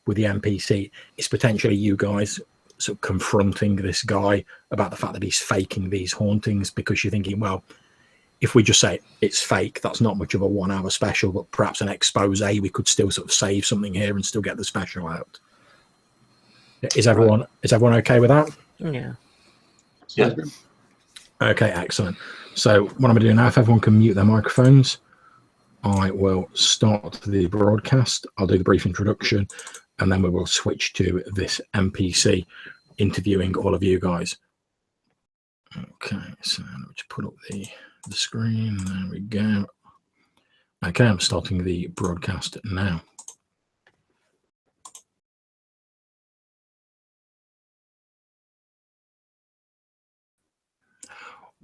with the NPC is potentially you guys sort of confronting this guy about the fact that he's faking these hauntings, because you're thinking, well, if we just say it's fake, that's not much of a 1 hour special, but perhaps an expose, we could still sort of save something here and still get the special out. Is everyone okay with that? Yeah. Yeah. Okay, excellent. So what I'm going to do now, if everyone can mute their microphones, I will start the broadcast. I'll do the brief introduction, and then we will switch to this NPC interviewing all of you guys. Okay, so let me just put up the screen. There we go. Okay, I'm starting the broadcast now.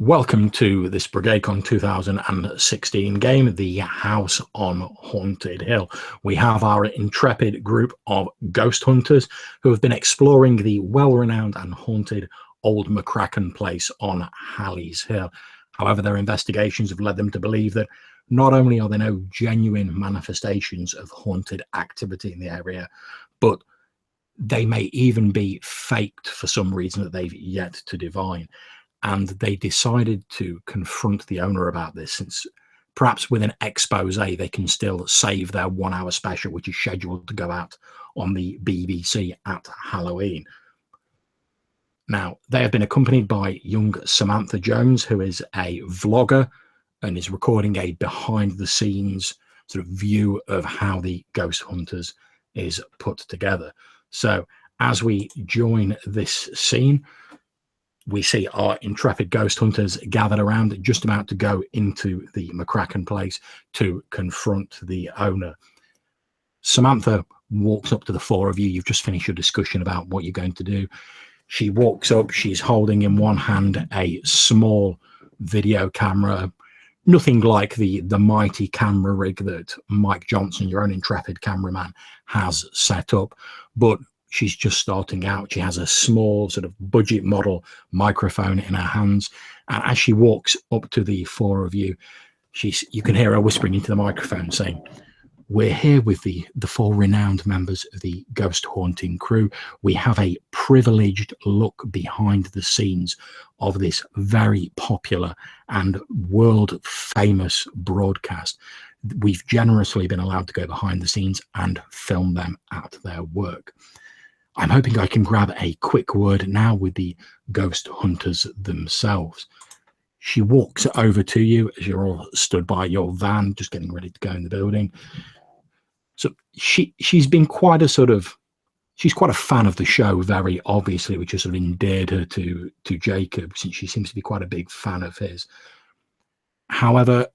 Welcome to this BrigadeCon 2016 game, The House on Haunted Hill. We have our intrepid group of ghost hunters who have been exploring the well-renowned and haunted Old McCracken place on Halleys Hill. However, their investigations have led them to believe that not only are there no genuine manifestations of haunted activity in the area, but they may even be faked for some reason that they've yet to divine. And they decided to confront the owner about this, since perhaps with an expose they can still save their 1 hour special, which is scheduled to go out on the BBC at Halloween. Now, they have been accompanied by young Samantha Jones, who is a vlogger and is recording a behind the scenes sort of view of how the Ghost Hunters is put together. So as we join this scene, we see our intrepid ghost hunters gathered around, just about to go into the McCracken place to confront the owner. Samantha walks up to the four of you. You've just finished your discussion about what you're going to do. She walks up. She's holding in one hand a small video camera, nothing like the mighty camera rig that Mike Johnson, your own intrepid cameraman, has set up, but she's just starting out. She has a small sort of budget model microphone in her hands. And as she walks up to the four of you, you can hear her whispering into the microphone saying, "We're here with the four renowned members of the ghost haunting crew. We have a privileged look behind the scenes of this very popular and world famous broadcast. We've generously been allowed to go behind the scenes and film them at their work. I'm hoping I can grab a quick word now with the ghost hunters themselves." She walks over to you as you're all stood by your van, just getting ready to go in the building. So she's been quite a she's quite a fan of the show, very obviously, which has sort of endeared her to Jacob, since she seems to be quite a big fan of his. However,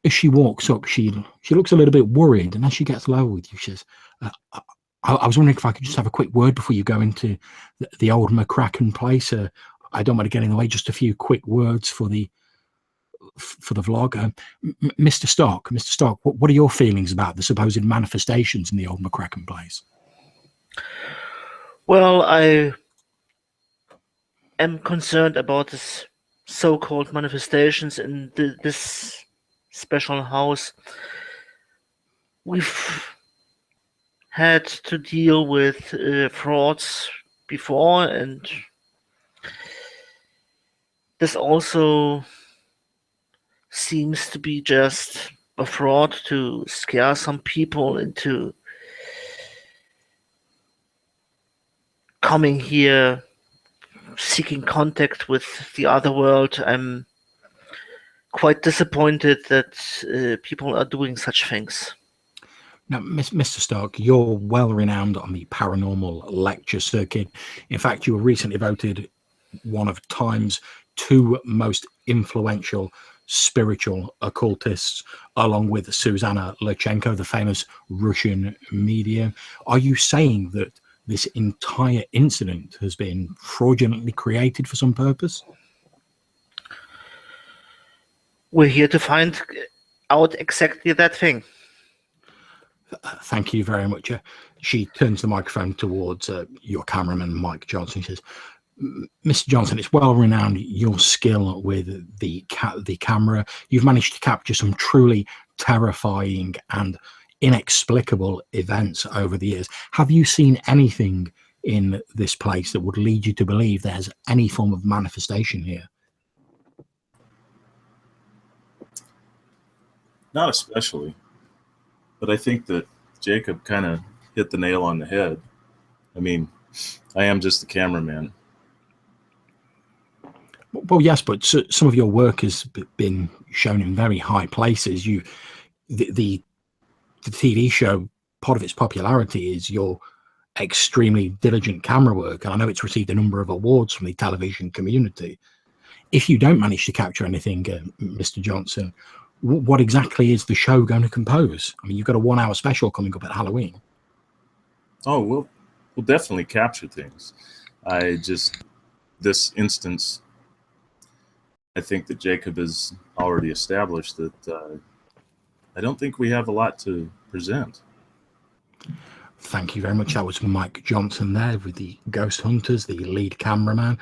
as she walks up, she looks a little bit worried, and as she gets lower with you, she says, I was wondering if I could just have a quick word before you go into the Old McCracken place. I don't want to get in the way. Just a few quick words for the vlog. Mr. Stark, what are your feelings about the supposed manifestations in the Old McCracken place? Well, I am concerned about this so-called manifestations in this special house. We've had to deal with frauds before, and this also seems to be just a fraud to scare some people into coming here, seeking contact with the other world. I'm quite disappointed that people are doing such things. Now, Mr. Stark, you're well renowned on the paranormal lecture circuit. In fact, you were recently voted one of Time's 2 most influential spiritual occultists, along with Susanna Lutsenko, the famous Russian medium. Are you saying that this entire incident has been fraudulently created for some purpose? We're here to find out exactly that thing. Thank you very much. She turns the microphone towards your cameraman, Mike Johnson. She says, "Mr. Johnson, it's well renowned your skill with the camera. You've managed to capture some truly terrifying and inexplicable events over the years. Have you seen anything in this place that would lead you to believe there's any form of manifestation here? Not especially, but I think that Jacob kind of hit the nail on the head. I mean, I am just the cameraman. Well, yes, but some of your work has been shown in very high places. The TV show, part of its popularity is your extremely diligent camera work, and I know it's received a number of awards from the television community. If you don't manage to capture anything, Mr. Johnson, what exactly is the show going to compose? I mean, you've got a 1 hour special coming up at Halloween. Oh, we'll definitely capture things. This instance, I think that Jacob has already established that I don't think we have a lot to present. Thank you very much. That was Mike Johnson there with the Ghost Hunters, the lead cameraman.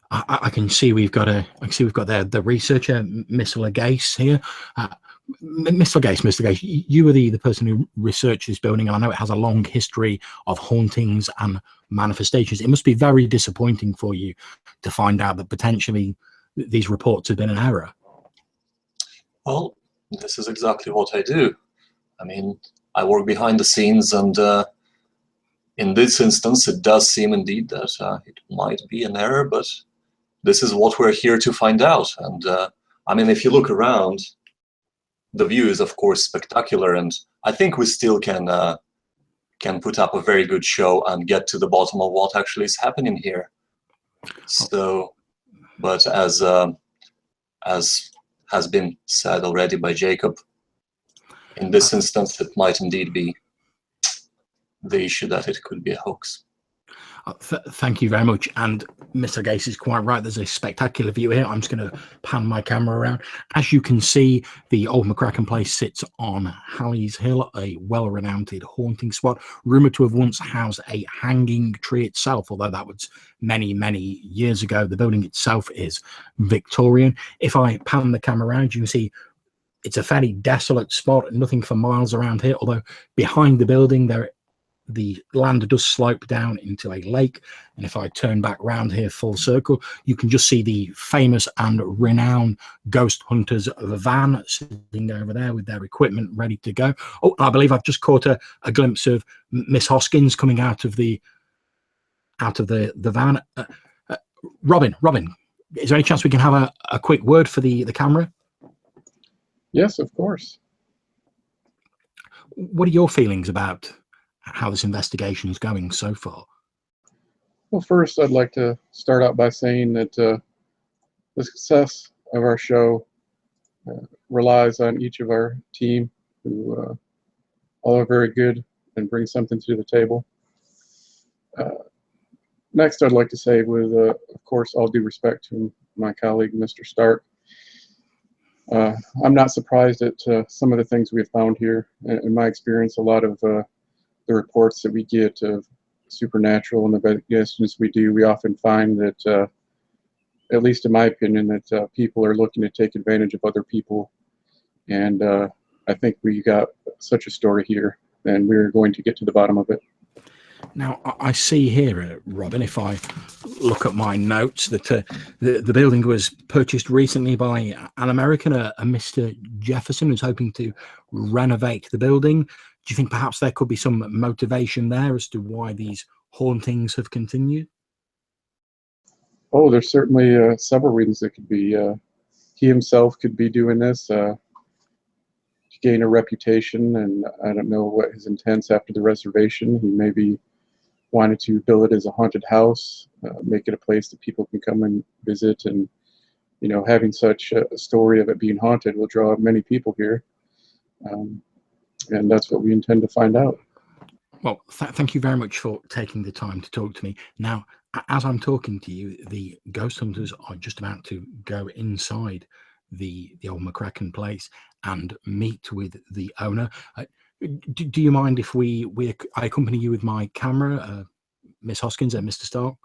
I can see we've got the researcher, Mr. Legase here. Mr. Legase, you were the person who researched this building, and I know it has a long history of hauntings and manifestations. It must be very disappointing for you to find out that potentially these reports have been an error. Well, this is exactly what I do. I mean, I work behind the scenes, and in this instance, it does seem indeed that it might be an error, but this is what we're here to find out. And I mean, if you look around, the view is, of course, spectacular, and I think we still can put up a very good show and get to the bottom of what actually is happening here. So, but as has been said already by Jacob, in this instance, it might indeed be the issue that it could be a hoax. Thank you very much. And Mr. Gase is quite right. There's a spectacular view here. I'm just going to pan my camera around. As you can see, the Old McCracken place sits on Halleys Hill, a well-renowned haunting spot, rumoured to have once housed a hanging tree itself, although that was many, many years ago. The building itself is Victorian. If I pan the camera around, you can see it's a fairly desolate spot, nothing for miles around here, although behind the building the land does slope down into a lake. And if I turn back round here full circle, you can just see the famous and renowned Ghost Hunters van sitting over there with their equipment ready to go. Oh, I believe I've just caught a glimpse of Miss Hoskins coming out of the van. Robin, is there any chance we can have a quick word for the camera? Yes, of course. What are your feelings about how this investigation is going so far? Well, first, I'd like to start out by saying that the success of our show relies on each of our team, who all are very good and bring something to the table. Next, I'd like to say, with of course, all due respect to my colleague, Mr. Stark, I'm not surprised at some of the things we have found here. In my experience, a lot of the reports that we get of supernatural and the investigations we do, we often find that, at least in my opinion, that people are looking to take advantage of other people. And I think we got such a story here, and we're going to get to the bottom of it. Now, I see here, Robin, if I look at my notes, that the building was purchased recently by an American, a Mr. Jefferson, who's hoping to renovate the building. Do you think perhaps there could be some motivation there as to why these hauntings have continued? Oh, there's certainly several reasons it could be. He himself could be doing this to gain a reputation, and I don't know what his intents after the reservation. He maybe wanted to build it as a haunted house, make it a place that people can come and visit, and having such a story of it being haunted will draw many people here, and that's what we intend to find out. Well, thank you very much for taking the time to talk to me. Now, as I'm talking to you, the Ghost Hunters are just about to go inside the Old McCracken place and meet with the owner. Do you mind if I accompany you with my camera, Miss Hoskins and Mr. Stark?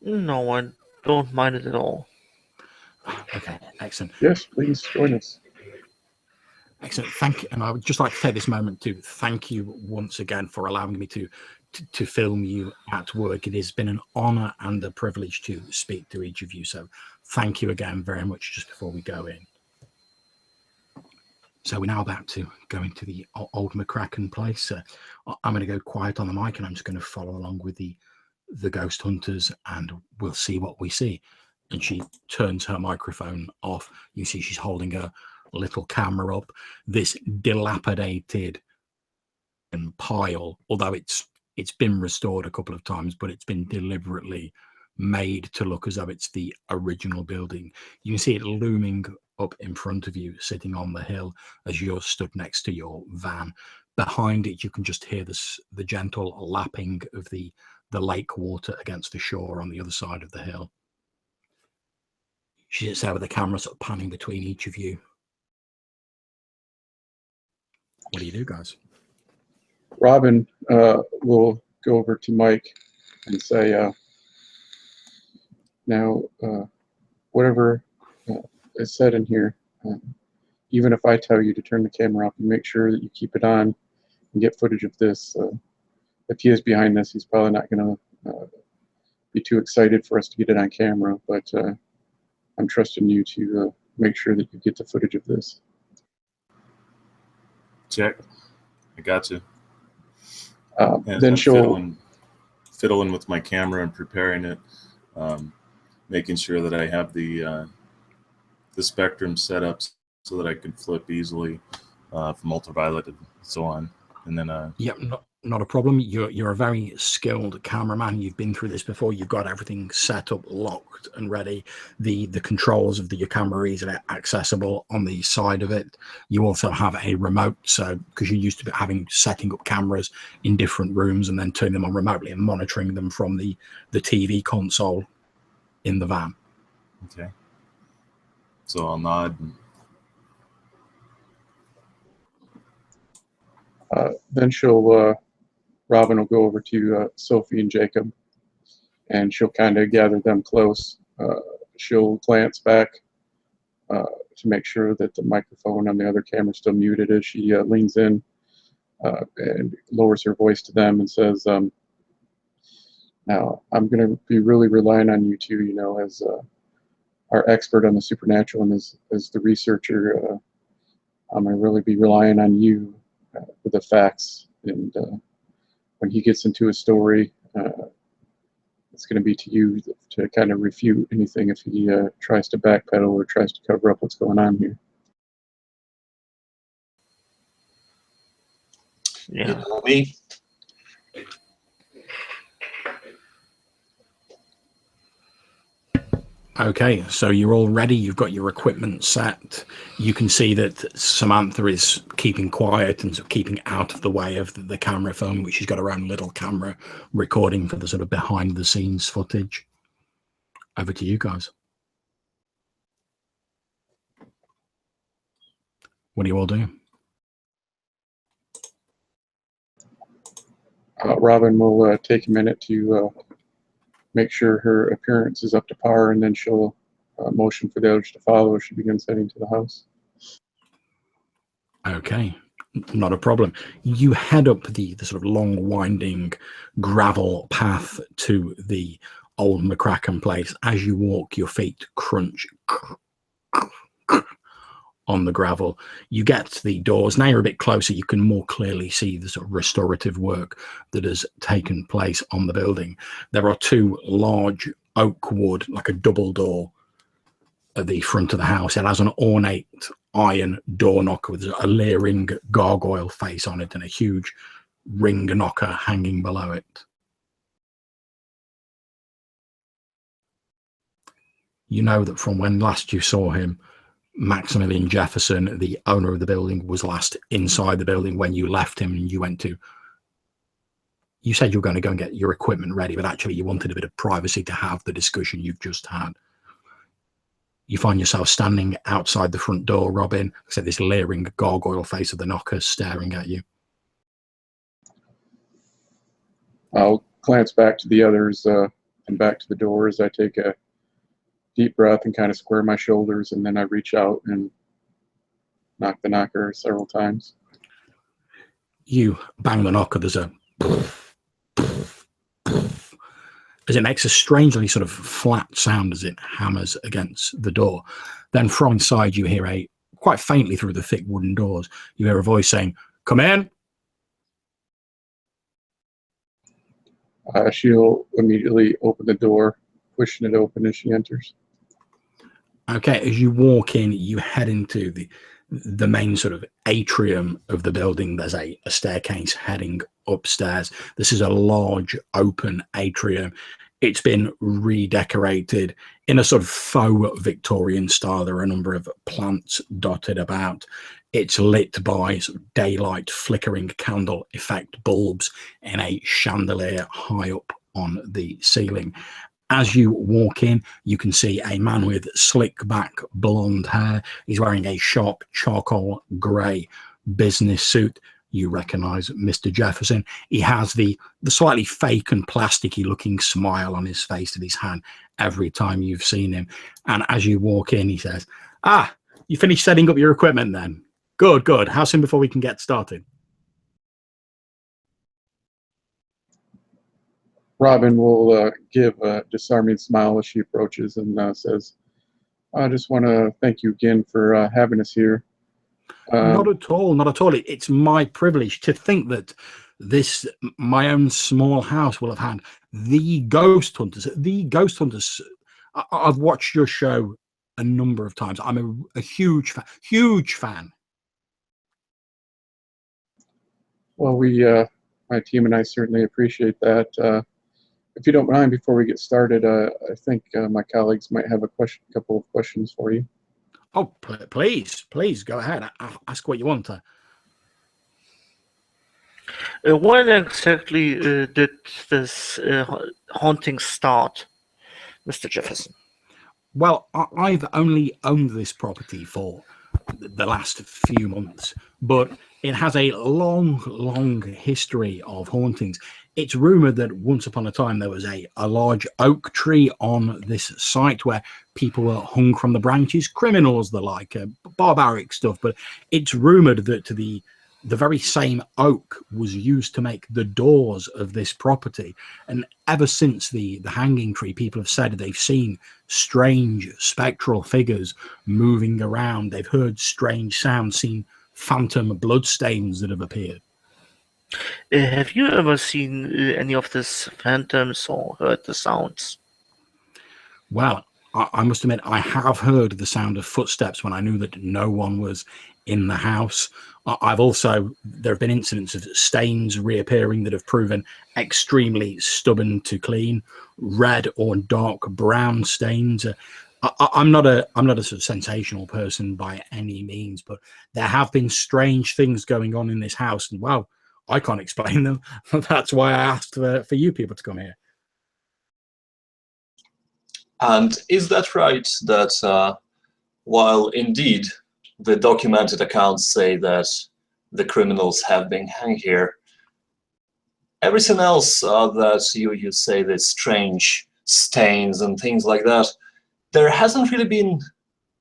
No, I don't mind it at all. Okay, excellent. Yes, please join us. Excellent. Thank you. And I would just like to take this moment to thank you once again for allowing me to film you at work. It has been an honor and a privilege to speak to each of you. So thank you again very much just before we go in. So we're now about to go into the Old McCracken place. I'm going to go quiet on the mic and I'm just going to follow along with the ghost hunters and we'll see what we see. And she turns her microphone off. You see she's holding a little camera up. This dilapidated pile, although it's been restored a couple of times, but it's been deliberately made to look as though it's the original building. You can see it looming up in front of you, sitting on the hill as you're stood next to your van. Behind it, you can just hear the gentle lapping of the lake water against the shore on the other side of the hill. She sits there with the camera sort of panning between each of you. What do you do, guys? Robin will go over to Mike and say, now, whatever is said in here, even if I tell you to turn the camera off, you make sure that you keep it on and get footage of this. If he is behind this, he's probably not going to be too excited for us to get it on camera, but I'm trusting you to make sure that you get the footage of this. Check. I got you. Then she'll fiddling with my camera and preparing it, making sure that I have the spectrum set up so that I can flip easily from ultraviolet and so on. And then yeah, not a problem. You're a very skilled cameraman. You've been through this before. You've got everything set up, locked and ready. The controls of your camera are easily accessible on the side of it. You also have a remote, so because you're used to setting up cameras in different rooms and then turning them on remotely and monitoring them from the TV console in the van. Okay. So I'll nod. Then Robin will go over to Sophie and Jacob, and she'll kind of gather them close. She'll glance back to make sure that the microphone on the other camera is still muted as she leans in and lowers her voice to them and says, now, I'm going to be really relying on you two, as our expert on the supernatural and as the researcher. I'm going to really be relying on you for the facts. And when he gets into a story, it's going to be to you to kind of refute anything if he tries to backpedal or tries to cover up what's going on here. Yeah. You know me. Okay, so you're all ready. You've got your equipment set. You can see that Samantha is keeping quiet and sort of keeping out of the way of the camera phone, which she's got her own little camera recording for the sort of behind the scenes footage. Over to you guys. What are you all doing? Robin will take a minute to make sure her appearance is up to par, and then she'll motion for the others to follow as she begins heading to the house. Okay, not a problem. You head up the sort of long winding gravel path to the Old McCracken place. As you walk, your feet crunch on the gravel. You get to the doors. Now you're a bit closer. You can more clearly see the sort of restorative work that has taken place on the building. There are two large oak wood, like a double door, at the front of the house. It has an ornate iron door knocker with a leering gargoyle face on it and a huge ring knocker hanging below it. You know that from when last you saw him, Maximilian Jefferson, the owner of the building, was last inside the building when you left him and you said you were going to go and get your equipment ready, but actually you wanted a bit of privacy to have the discussion you've just had. You find yourself standing outside the front door, Robin. I said this leering gargoyle face of the knocker staring at you. I'll glance back to the others and back to the door as I take a deep breath and kind of square my shoulders, and then I reach out and knock the knocker several times. You bang the knocker. There's a as it makes a strangely sort of flat sound as it hammers against the door. Then from inside you hear quite faintly through the thick wooden doors, you hear a voice saying, "Come in." She'll immediately open the door, pushing it open as she enters. Okay, as you walk in, you head into the main sort of atrium of the building. There's a staircase heading upstairs. This is a large open atrium. It's been redecorated in a sort of faux Victorian style. There are a number of plants dotted about. It's lit by sort of daylight flickering candle effect bulbs in a chandelier high up on the ceiling. As you walk in, you can see a man with slick back blonde hair. He's wearing a sharp charcoal grey business suit. You recognize Mr. Jefferson. He has the slightly fake and plasticky looking smile on his face that he's had every time you've seen him. And as you walk in, he says, "Ah, you finished setting up your equipment then? Good, good. How soon before we can get started?" Robin will give a disarming smile as she approaches and says, "I just want to thank you again for having us here." Not at all, not at all. It's my privilege to think that this, my own small house, will have had the ghost hunters. The ghost hunters. I've watched your show a number of times. I'm a huge fan. Well, my team and I certainly appreciate that. If you don't mind, before we get started, I think my colleagues might have a couple of questions for you. Oh, please go ahead. Ask what you want to. When exactly did this haunting start, Mr. Jefferson? Well, I've only owned this property for the last few months, but it has a long history of hauntings. It's rumored that once upon a time there was a large oak tree on this site where people were hung from the branches, criminals the like, barbaric stuff. But it's rumored that the very same oak was used to make the doors of this property. And ever since the hanging tree, people have said they've seen strange spectral figures moving around. They've heard strange sounds, seen phantom bloodstains that have appeared. Have you ever seen any of these phantoms or heard the sounds? Well, I must admit, I have heard the sound of footsteps when I knew that no one was in the house. There have been incidents of stains reappearing that have proven extremely stubborn to clean, red or dark brown stains. I'm not a sort of sensational person by any means, but there have been strange things going on in this house, and well, I can't explain them. That's why I asked for you people to come here. And is that right that while indeed the documented accounts say that the criminals have been hanged here, everything else that you say, the strange stains and things like that, there hasn't really been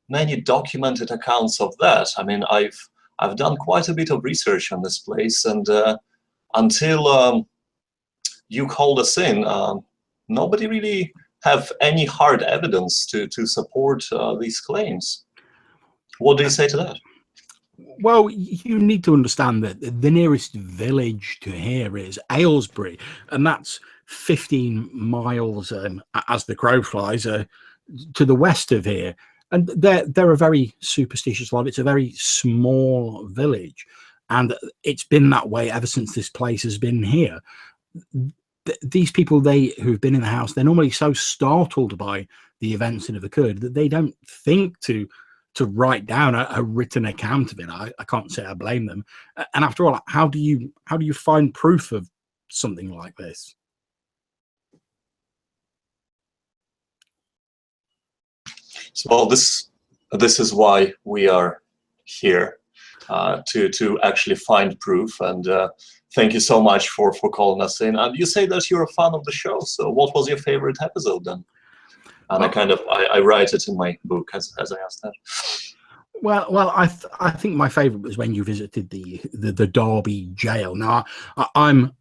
many documented accounts of that. I mean, I've done quite a bit of research on this place, and until you called us in, nobody really have any hard evidence to support these claims. What do you say to that? Well, you need to understand that the nearest village to here is Aylesbury, and that's 15 miles, as the crow flies, to the west of here. And they're a very superstitious lot. It's a very small village, and it's been that way ever since this place has been here. These people who've been in the house, they're normally so startled by the events that have occurred that they don't think to write down a written account of it. I can't say I blame them. And after all, how do you find proof of something like this? Well, this is why we are here, to actually find proof. And thank you so much for calling us in. And you say that you're a fan of the show. So what was your favorite episode then? And I write it in my book as I asked that. Well, I think my favourite was when you visited the Derby jail. Now, I'm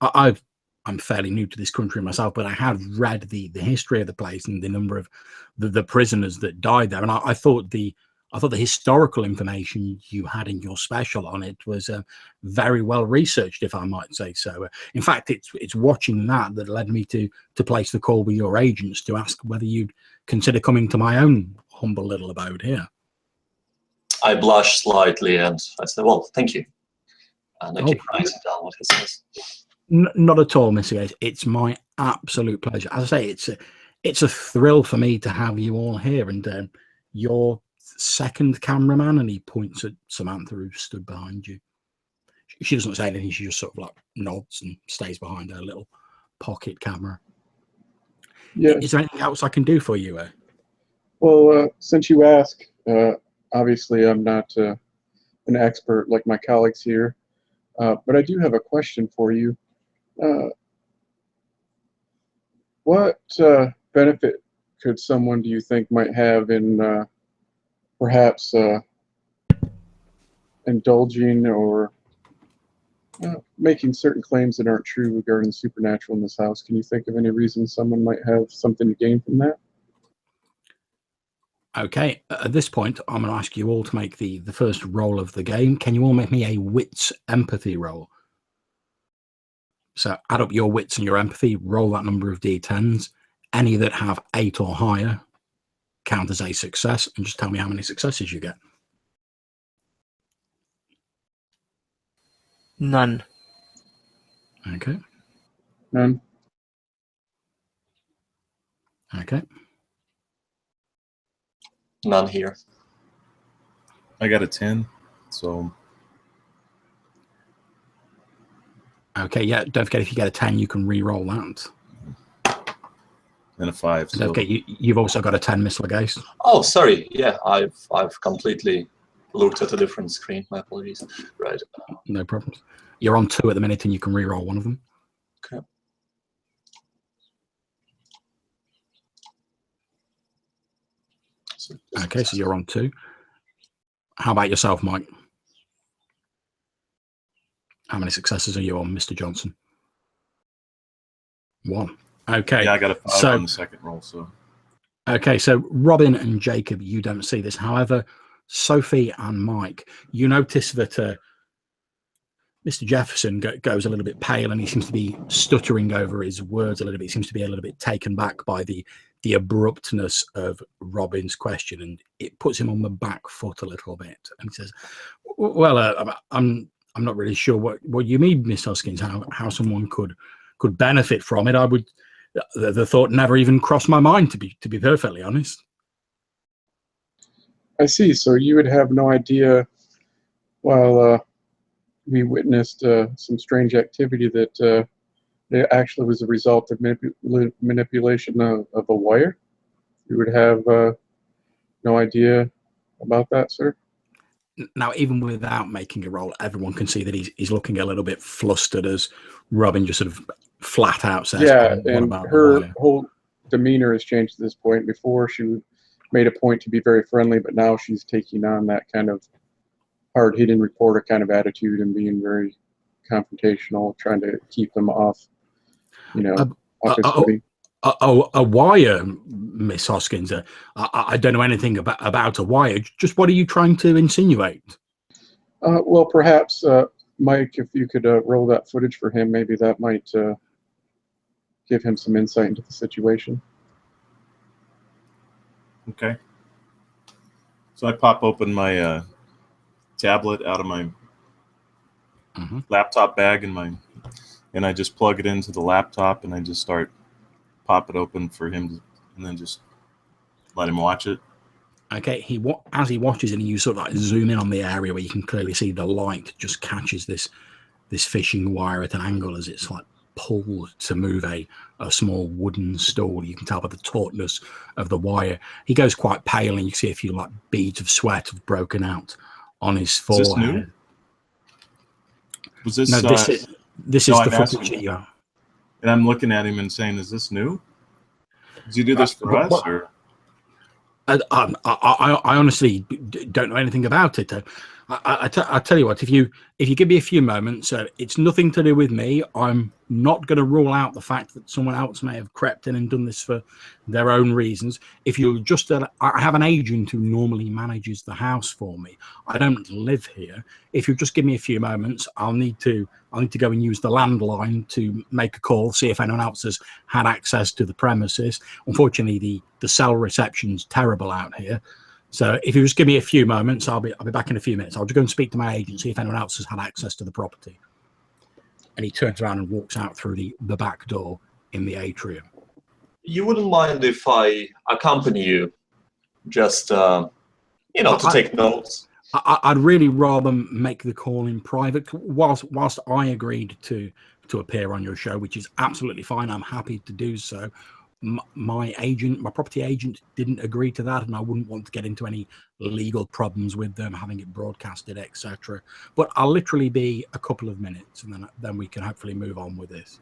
fairly new to this country myself, but I have read the history of the place and the number of the prisoners that died there, and I thought the historical information you had in your special on it was very well researched, if I might say so. In fact, it's watching that led me to place the call with your agents to ask whether you'd consider coming to my own humble little abode here. I blushed slightly and I said, well, thank you. And I keep writing down what he says. Not at all, Mr. Gates. It's my absolute pleasure. As I say, it's a thrill for me to have you all here. And your second cameraman, and he points at Samantha, who stood behind you. She doesn't say anything. She just sort of like nods and stays behind her little pocket camera. Yeah. Is there anything else I can do for you? Well, since you ask, obviously I'm not an expert like my colleagues here, but I do have a question for you. What benefit could someone, do you think, might have in perhaps indulging or making certain claims that aren't true regarding the supernatural in this house? Can you think of any reason someone might have something to gain from that? Okay, at this point, I'm going to ask you all to make the first roll of the game. Can you all make me a wits empathy roll? So add up your wits and your empathy, roll that number of d10s. Any that have 8 or higher count as a success, and just tell me how many successes you get. None. Okay. None. Okay. None here. I got a 10, so... Okay, yeah, don't forget if you get a 10, you can re-roll that. And a 5. So... Okay, you've also got a 10, Mr. Legace. Oh, sorry. Yeah, I've completely looked at a different screen. My apologies. Right. No problems. You're on 2 at the minute, and you can re-roll one of them. Okay. Okay, so you're on 2. How about yourself, Mike? How many successes are you on, Mr. Johnson? 1. Okay. Yeah, I got a 5 on the second roll. So. Okay, so Robin and Jacob, you don't see this. However, Sophie and Mike, you notice that Mr. Jefferson goes a little bit pale, and he seems to be stuttering over his words a little bit. He seems to be a little bit taken back by the abruptness of Robin's question, and it puts him on the back foot a little bit. And he says, well, I'm not really sure what you mean, Miss Hoskins, how someone could benefit from it. The thought never even crossed my mind, to be perfectly honest. I see. So you would have no idea, while we witnessed some strange activity, that it actually was a result of manipulation of a wire? You would have no idea about that, sir? Now, even without making a roll, everyone can see that he's looking a little bit flustered as Robin just sort of flat out says, yeah, what and about her whole demeanor has changed at this point. Before, she made a point to be very friendly, but now she's taking on that kind of hard-hitting reporter kind of attitude and being very confrontational, trying to keep them off, off his footing. A wire, Miss Hoskins. I don't know anything about a wire. Just what are you trying to insinuate? Well, perhaps, Mike, if you could roll that footage for him, maybe that might give him some insight into the situation. Okay. So I pop open my tablet out of my laptop bag and I just plug it into the laptop, and I just pop it open for him to, and then just let him watch it. Okay, as he watches it, and you sort of like zoom in on the area where you can clearly see the light just catches this fishing wire at an angle as it's like pulled to move a small wooden stool. You can tell by the tautness of the wire. He goes quite pale, and you can see a few like beads of sweat have broken out on his forehead. Is this new? Was this? No, this is the footage that you have. And I'm looking at him and saying, "Is this new? Did you do this for us?" Or I honestly don't know anything about it. I tell you what, if you give me a few moments, it's nothing to do with me. I'm not going to rule out the fact that someone else may have crept in and done this for their own reasons. If you'll just, I have an agent who normally manages the house for me. I don't live here. If you just give me a few moments, I'll need to go and use the landline to make a call, see if anyone else has had access to the premises. Unfortunately, the cell reception's terrible out here. So if you just give me a few moments, I'll be back in a few minutes. I'll just go and speak to my agent, see if anyone else has had access to the property. And he turns around and walks out through the back door in the atrium. You wouldn't mind if I accompany you, just to take notes. I'd really rather make the call in private. Whilst I agreed to appear on your show, which is absolutely fine, I'm happy to do so. My property agent didn't agree to that, and I wouldn't want to get into any legal problems with them, having it broadcasted, etc. But I'll literally be a couple of minutes, and then we can hopefully move on with this.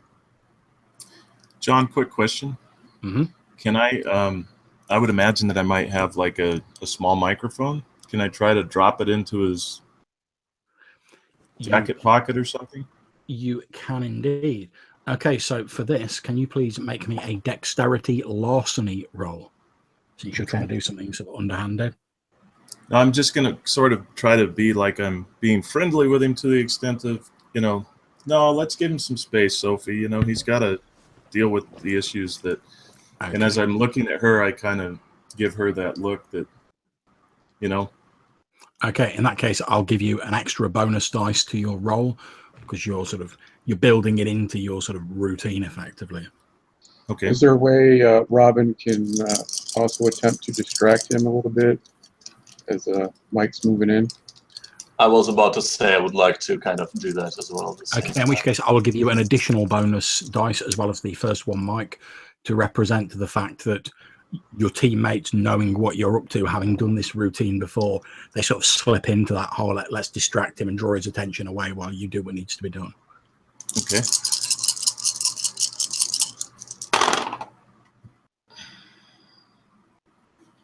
John, quick question. Mm-hmm. Can I would imagine that I might have like a small microphone. Can I try to drop it into his jacket pocket or something? You can indeed. Okay, so for this, can you please make me a dexterity larceny roll? Since you're trying to do something sort of underhanded. No, I'm just going to sort of try to be like I'm being friendly with him to the extent of, no, let's give him some space, Sophie. He's got to deal with the issues that, okay. And as I'm looking at her, I kind of give her that look that, Okay, in that case, I'll give you an extra bonus dice to your roll because you're building it into your sort of routine effectively. Okay. Is there a way Robin can also attempt to distract him a little bit as Mike's moving in? I was about to say I would like to kind of do that as well. Okay, in which case I will give you an additional bonus dice as well as the first one, Mike, to represent the fact that your teammates, knowing what you're up to, having done this routine before, they sort of slip into that whole let's distract him and draw his attention away while you do what needs to be done. Okay.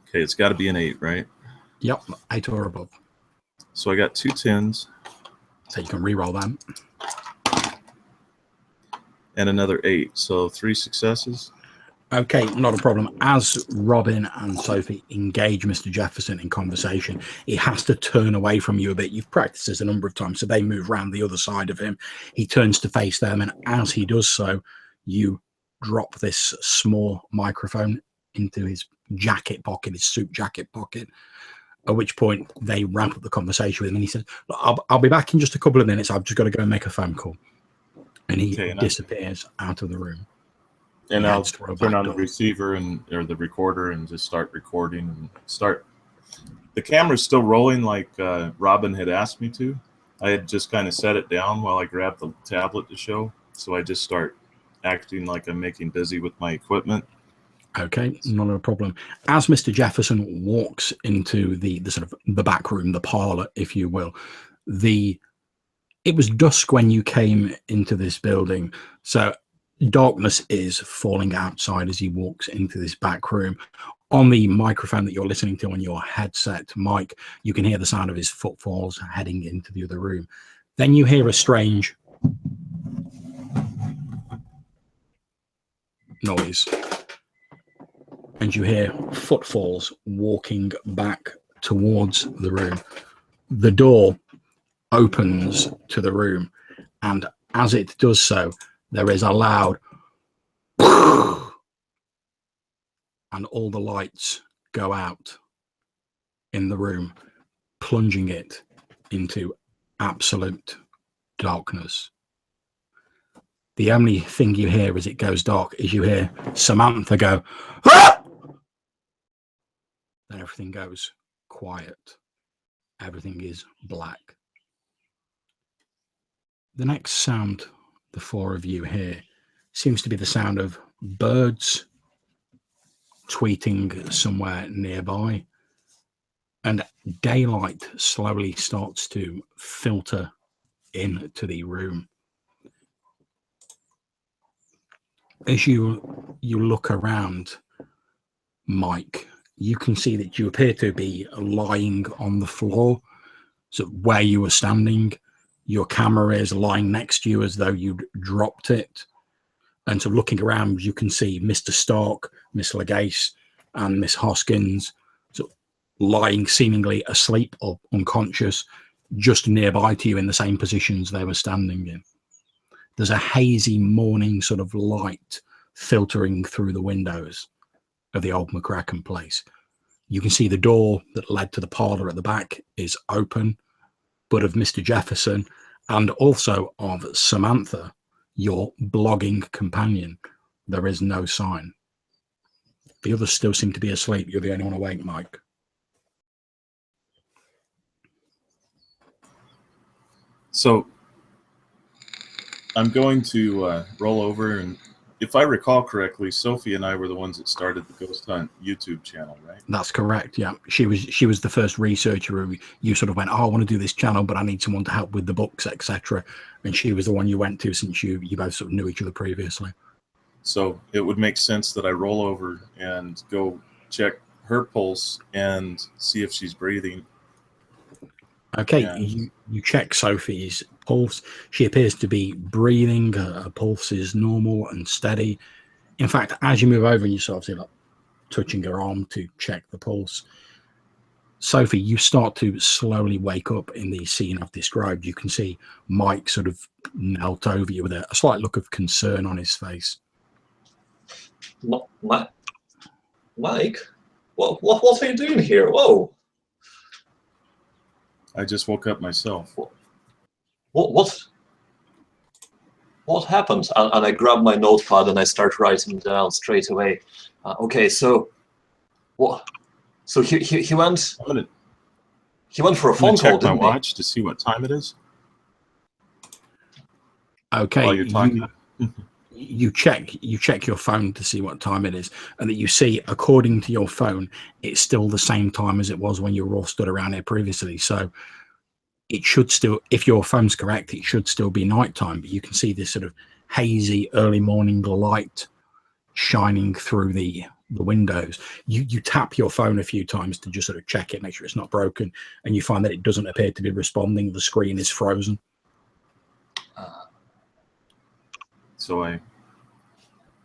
Okay, it's got to be an 8, right? Yep, 8 or above. So I got 2 10s. So you can re-roll them. And another 8, so 3 successes. Okay, not a problem. As Robin and Sophie engage Mr. Jefferson in conversation, he has to turn away from you a bit. You've practiced this a number of times, so they move around the other side of him. He turns to face them, and as he does so, you drop this small microphone into his jacket pocket, his suit jacket pocket, at which point they wrap up the conversation with him, and he says, I'll be back in just a couple of minutes. I've just got to go and make a phone call. And he disappears out of the room. And I'll turn on the receiver or the recorder and just start recording and start. The camera's still rolling like Robin had asked me to. I had just kind of set it down while I grabbed the tablet to show. So I just start acting like I'm making busy with my equipment. Okay, not a problem. As Mr. Jefferson walks into the sort of the back room, the parlor, if you will, it was dusk when you came into this building. So darkness is falling outside as he walks into this back room. On the microphone that you're listening to on your headset, Mike, you can hear the sound of his footfalls heading into the other room. Then you hear a strange noise. And you hear footfalls walking back towards the room. The door opens to the room, and as it does so, there is a loud and all the lights go out in the room, plunging it into absolute darkness. The only thing you hear as it goes dark is you hear Samantha go, "Ah!" Then everything goes quiet. Everything is black. The next sound the four of you hear seems to be the sound of birds tweeting somewhere nearby, and daylight slowly starts to filter into the room. As you look around, Mike, you can see that you appear to be lying on the floor, so where you were standing. Your camera is lying next to you as though you'd dropped it. And so looking around, you can see Mr. Stark, Miss Legace, and Miss Hoskins so lying seemingly asleep or unconscious just nearby to you in the same positions they were standing in. There's a hazy morning sort of light filtering through the windows of the Old McCracken place. You can see the door that led to the parlour at the back is open, but of Mr. Jefferson and also of Samantha, your blogging companion, there is no sign. The others still seem to be asleep. You're the only one awake, Mike. So I'm going to roll over, and if I recall correctly, Sophie and I were the ones that started the Ghost Hunt YouTube channel, right? That's correct. Yeah, she was the first researcher who you sort of went, oh, I want to do this channel, but I need someone to help with the books, etc. And she was the one you went to since you both sort of knew each other previously. So it would make sense that I roll over and go check her pulse and see if she's breathing. Okay, and you check Sophie's pulse. She appears to be breathing. Her pulse is normal and steady. In fact, as you move over and you sort of see like touching her arm to check the pulse, Sophie, you start to slowly wake up in the scene I've described. You can see Mike sort of knelt over you with a slight look of concern on his face. Mike, what are you doing here? Whoa! I just woke up myself. What happened? And I grab my notepad and I start writing down straight away. Okay, so what? So he went. He went for a phone call. Check my watch to see what time it is. Okay, while you're talking. You check your phone to see what time it is, and that you see, according to your phone, it's still the same time as it was when you were all stood around here previously. So it should still, if your phone's correct, it should still be nighttime, but you can see this sort of hazy early morning light shining through the windows. You tap your phone a few times to just sort of check it, make sure it's not broken, and you find that it doesn't appear to be responding. The screen is frozen. So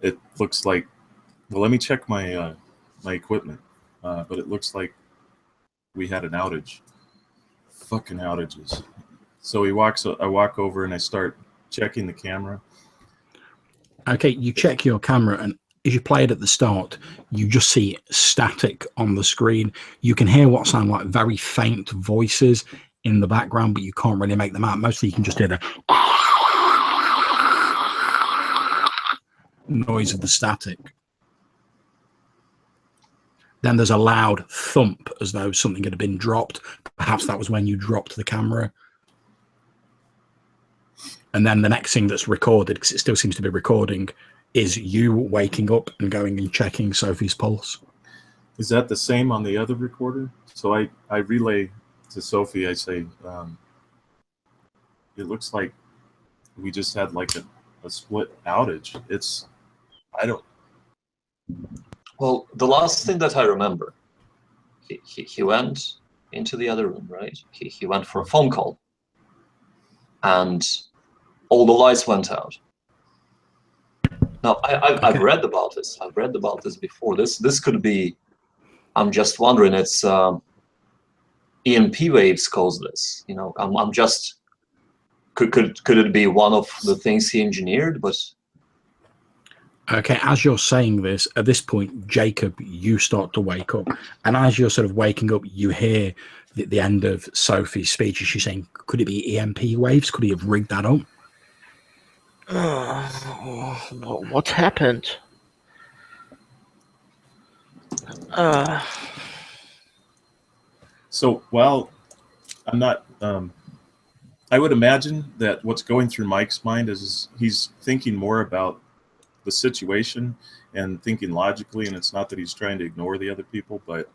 it looks like, well, let me check my my equipment, but it looks like we had an outage. Fucking outages. So I walk over and I start checking the camera. Okay, you check your camera, and as you play it at the start, you just see static on the screen. You can hear what sound like very faint voices in the background, but you can't really make them out. Mostly you can just hear the noise of the static. Then there's a loud thump as though something had been dropped. Perhaps that was when you dropped the camera. And then the next thing that's recorded, because it still seems to be recording, is you waking up and going and checking Sophie's pulse. Is that the same on the other recorder? So I relay to Sophie, I say, it looks like we just had like a split outage. Well, the last thing that I remember, he went into the other room, right? He went for a phone call, and all the lights went out. Now, I've read about this. I've read about this before. This could be, I'm just wondering, it's EMP waves cause this. You know, I'm just, could it be one of the things he engineered? But okay, as you're saying this, at this point, Jacob, you start to wake up. And as you're sort of waking up, you hear the end of Sophie's speech. She's saying, could it be EMP waves? Could he have rigged that up? What happened? So while I'm not, I would imagine that what's going through Mike's mind is he's thinking more about the situation and thinking logically, and it's not that he's trying to ignore the other people, but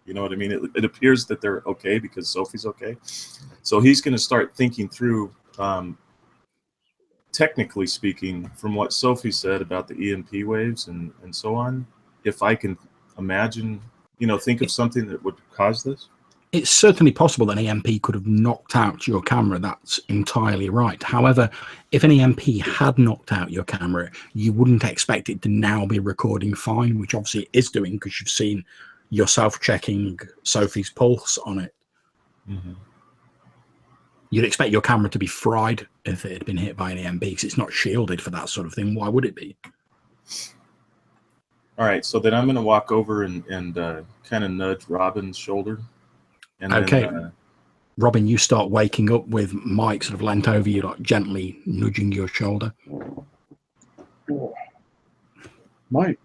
you know what I mean? It appears that they're okay because Sophie's okay. So he's going to start thinking through, technically speaking, from what Sophie said about the EMP waves and so on, if I can imagine, think of something that would cause this? It's certainly possible that an EMP could have knocked out your camera. That's entirely right. However, if an EMP had knocked out your camera, you wouldn't expect it to now be recording fine, which obviously it is doing because you've seen yourself checking Sophie's pulse on it. Mm-hmm. You'd expect your camera to be fried if it had been hit by an EMP because it's not shielded for that sort of thing. Why would it be? All right, so then I'm going to walk over and kind of nudge Robin's shoulder. And Okay. Then, Robin, you start waking up with Mike sort of leant over you, like gently nudging your shoulder. Mike,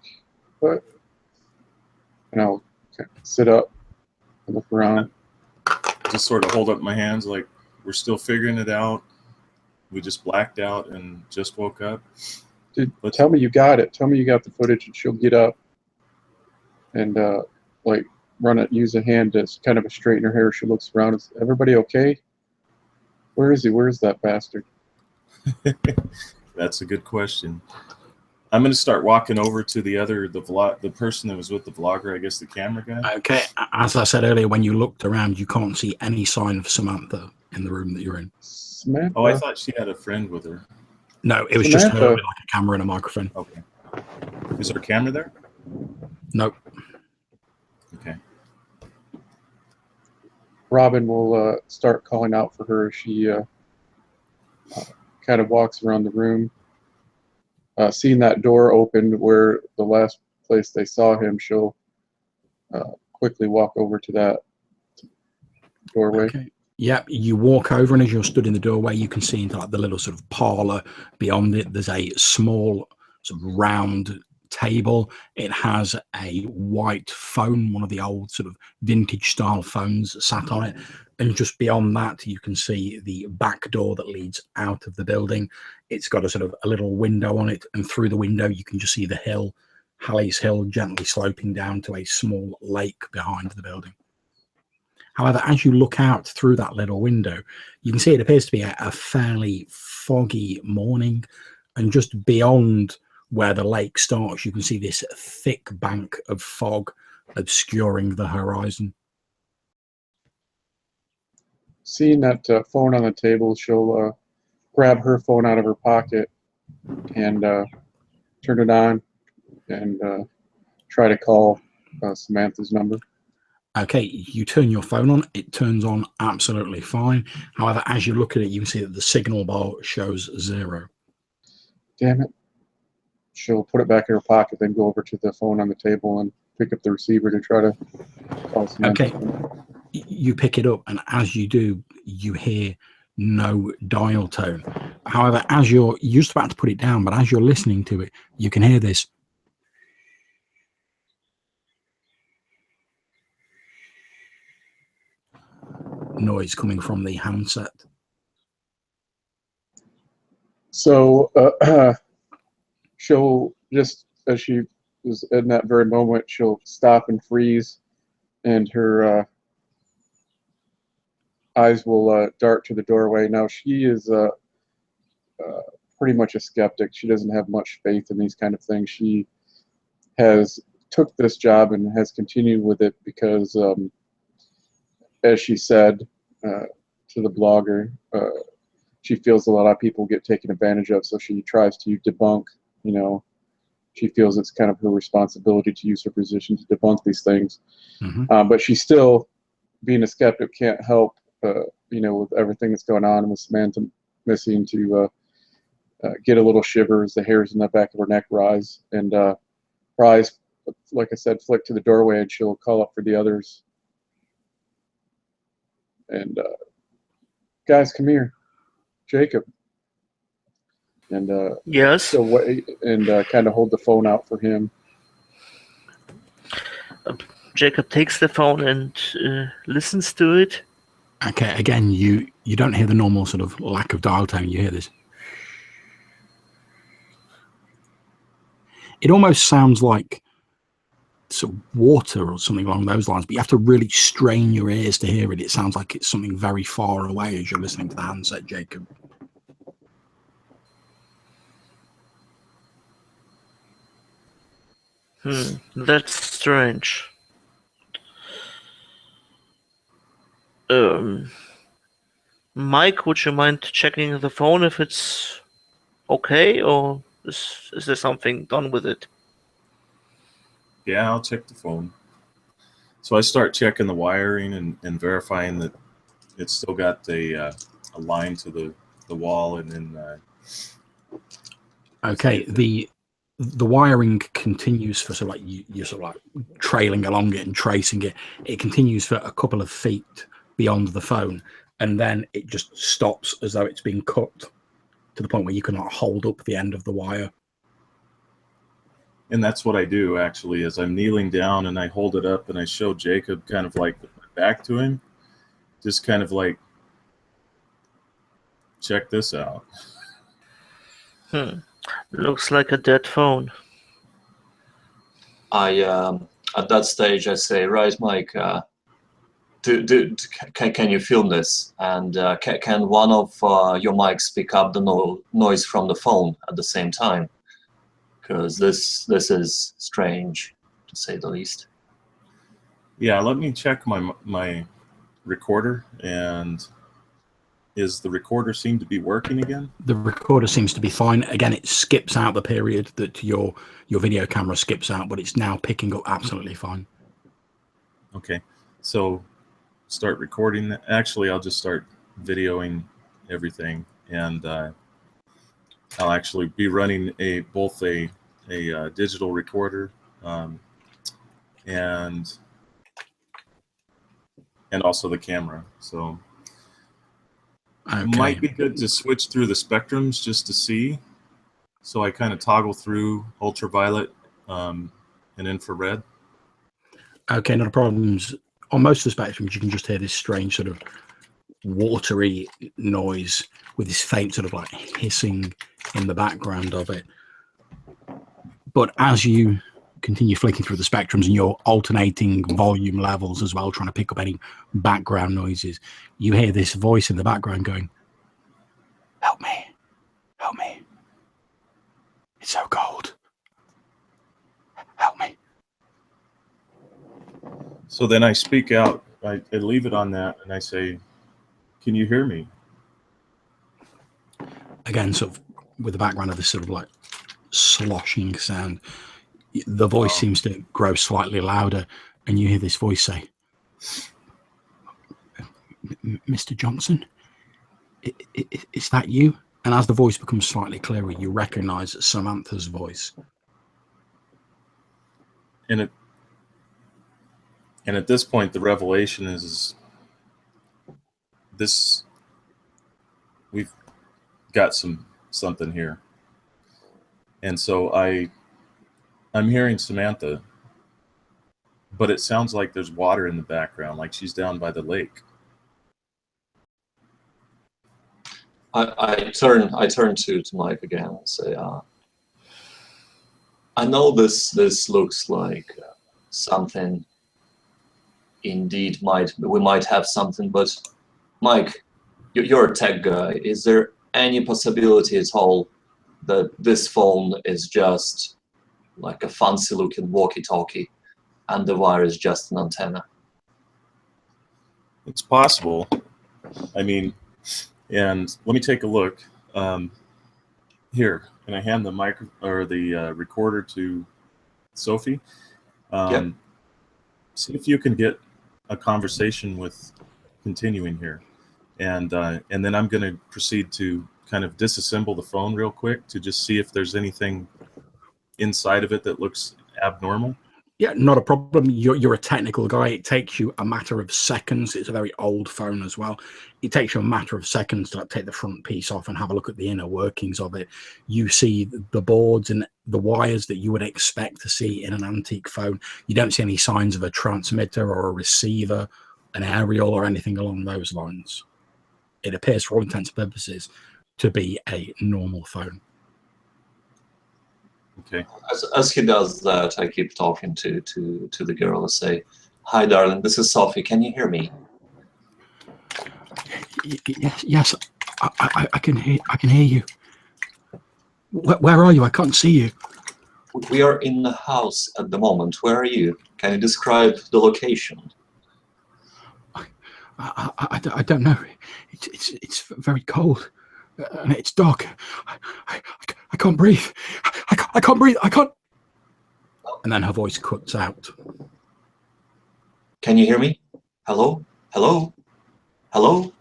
what? And I'll sit up and look around. just sort of hold up my hands like we're still figuring it out. We just blacked out and just woke up. Dude, tell me you got it. Tell me you got the footage, and she'll get up and like run it. Use a hand to kind of straighten her hair. She looks around. Is everybody okay? Where is he? Where is that bastard? That's a good question. I'm going to start walking over to the person that was with the vlogger, I guess the camera guy. Okay, as I said earlier, when you looked around, you can't see any sign of Samantha in the room that you're in. Samantha? Oh, I thought she had a friend with her. No, it was just her with like a camera and a microphone. Okay. Is there a camera there? Nope. Okay. Robin will start calling out for her as she kind of walks around the room. Seeing that door open where the last place they saw him, she'll quickly walk over to that doorway. Okay. Yeah, you walk over, and as you're stood in the doorway, you can see into like the little sort of parlor beyond it. There's a small sort of round table. It has a white phone, one of the old sort of vintage style phones sat on it. And just beyond that, you can see the back door that leads out of the building. It's got a sort of a little window on it, and through the window, you can just see the hill, Halleys Hill, gently sloping down to a small lake behind the building. However, as you look out through that little window, you can see it appears to be a fairly foggy morning. And just beyond where the lake starts, you can see this thick bank of fog obscuring the horizon. Seeing that phone on the table, she'll grab her phone out of her pocket and turn it on and try to call Samantha's number. Okay, you turn your phone on, it turns on absolutely fine. However, as you look at it, you can see that the signal bar shows 0. Damn it. She'll put it back in her pocket, then go over to the phone on the table and pick up the receiver to try to call Samantha. Okay, you pick it up, and as you do, you hear no dial tone. However, as you're just about to put it down, but as you're listening to it, you can hear this. Noise coming from the handset. So she'll just, as she is in that very moment, she'll stop and freeze, and her eyes will dart to the doorway. Now she is pretty much a skeptic. She doesn't have much faith in these kind of things. She has took this job and has continued with it because as she said to the blogger, she feels a lot of people get taken advantage of, so she tries to debunk, she feels it's kind of her responsibility to use her position to debunk these things. Mm-hmm. But she still, being a skeptic, can't help, with everything that's going on and with Samantha missing, to get a little shiver as the hairs in the back of her neck rise. And her eyes, like I said, flick to the doorway, and she'll call up for the others. And guys, come here, Jacob. And Yes. she'll wait and kind of hold the phone out for him. Jacob takes the phone and listens to it. Okay, again, you don't hear the normal sort of lack of dial tone. You hear this. It almost sounds like sort of water or something along those lines, but you have to really strain your ears to hear it. It sounds like it's something very far away as you're listening to the handset, Jacob. That's strange. Mike, would you mind checking the phone if it's okay, or is there something done with it? Yeah, I'll check the phone. So I start checking the wiring and verifying that it's still got a line to the wall, and then Okay, the wiring continues for sort of like you're sort of like trailing along it and tracing it. It continues for a couple of feet beyond the phone, and then it just stops as though it's been cut to the point where you cannot hold up the end of the wire. and that's what I do actually. Is I'm kneeling down and I hold it up and I show Jacob kind of like with my back to him, just kind of like, check this out. Looks like a dead phone. At that stage, I say, right, Mike, can you film this? And can one of your mics pick up the noise from the phone at the same time? Because this is strange, to say the least. Yeah, let me check my recorder. And is the recorder seem to be working again? The recorder seems to be fine. Again, it skips out the period that your video camera skips out, but it's now picking up absolutely fine. Okay, so start recording. Actually, I'll just start videoing everything, and I'll actually be running both a digital recorder and also the camera. So Okay. it might be good to switch through the spectrums just to see. So I kind of toggle through ultraviolet and infrared. Okay, not a problem. On most of the spectrums, you can just hear this strange sort of watery noise with this faint sort of like hissing in the background of it. But as you continue flicking through the spectrums and you're alternating volume levels as well, trying to pick up any background noises, you hear this voice in the background going, "Help me, help me. It's so cold. Help me." So then I speak out. I leave it on that, and I say, "Can you hear me?" Again, sort of with the background of this sort of like sloshing sound, the voice seems to grow slightly louder, and you hear this voice say, "Mr. Johnson, is that you?" And as the voice becomes slightly clearer, you recognize Samantha's voice. And at this point, the revelation is this: we've got something here. And so I'm hearing Samantha, but it sounds like there's water in the background, like she's down by the lake. I turn to Mike again and say, I know this looks like something. Indeed, we might have something, but Mike, you're a tech guy. Is there any possibility at all that this phone is just like a fancy-looking walkie-talkie, and the wire is just an antenna? It's possible. I mean, and let me take a look here. Can I hand the mic or the recorder to Sophie? Yep. See if you can get a conversation with continuing here, and then I'm going to proceed to kind of disassemble the phone real quick to just see if there's anything inside of it that looks abnormal. Yeah, not a problem. You're a technical guy. It takes you a matter of seconds. It's a very old phone as well. It takes you a matter of seconds to like take the front piece off and have a look at the inner workings of it. You see the boards and the wires that you would expect to see in an antique phone. You don't see any signs of a transmitter or a receiver, an aerial or anything along those lines. It appears for all intents and purposes to be a normal phone. Okay. As he does that, I keep talking to the girl and say, "Hi, darling. This is Sophie. Can you hear me?" Yes, I can hear. I can hear you. Where are you? I can't see you. We are in the house at the moment. Where are you? Can you describe the location? I don't know. It's very cold, and it's dark. I can't breathe. I can't breathe. I can't. And then her voice cuts out. Can you hear me? Hello? Hello? Hello?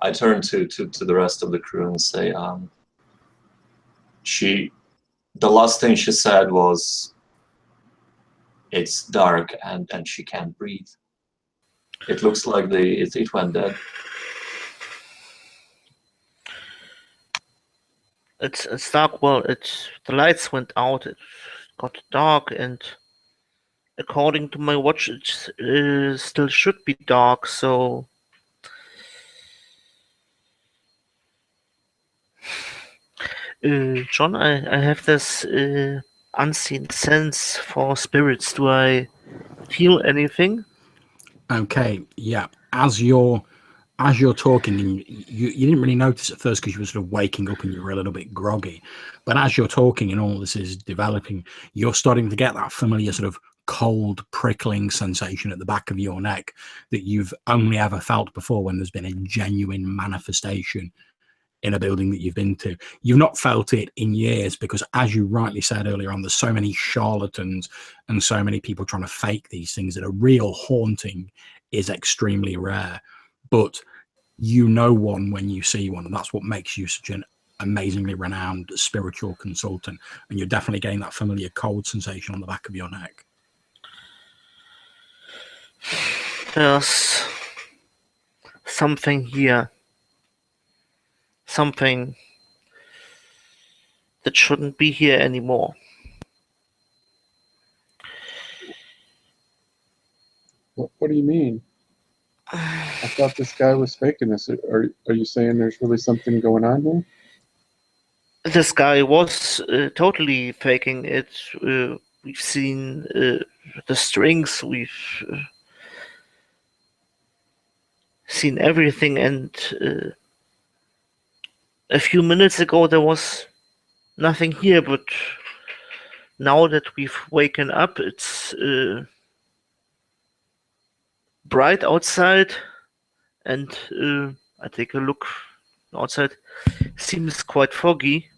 I turn to the rest of the crew and say, the last thing she said was, it's dark and she can't breathe. It looks like it went dead. It's dark. Well, the lights went out. It got dark, and according to my watch, it still should be dark. So, John, I have this unseen sense for spirits. Do I feel anything? Okay, yeah. As you're talking, and you didn't really notice at first because you were sort of waking up and you were a little bit groggy. But as you're talking and all this is developing, you're starting to get that familiar sort of cold, prickling sensation at the back of your neck that you've only ever felt before when there's been a genuine manifestation in a building that you've been to. You've not felt it in years because, as you rightly said earlier on, there's so many charlatans and so many people trying to fake these things that a real haunting is extremely rare. But you know one when you see one, and that's what makes you such an amazingly renowned spiritual consultant. And you're definitely getting that familiar cold sensation on the back of your neck. There's something here. Something that shouldn't be here anymore. What do you mean? I thought this guy was faking this. Are you saying there's really something going on here? This guy was totally faking it. We've seen the strings. We've seen everything, and a few minutes ago there was nothing here, but now that we've waken up, it's bright outside, and I take a look outside. Seems quite foggy.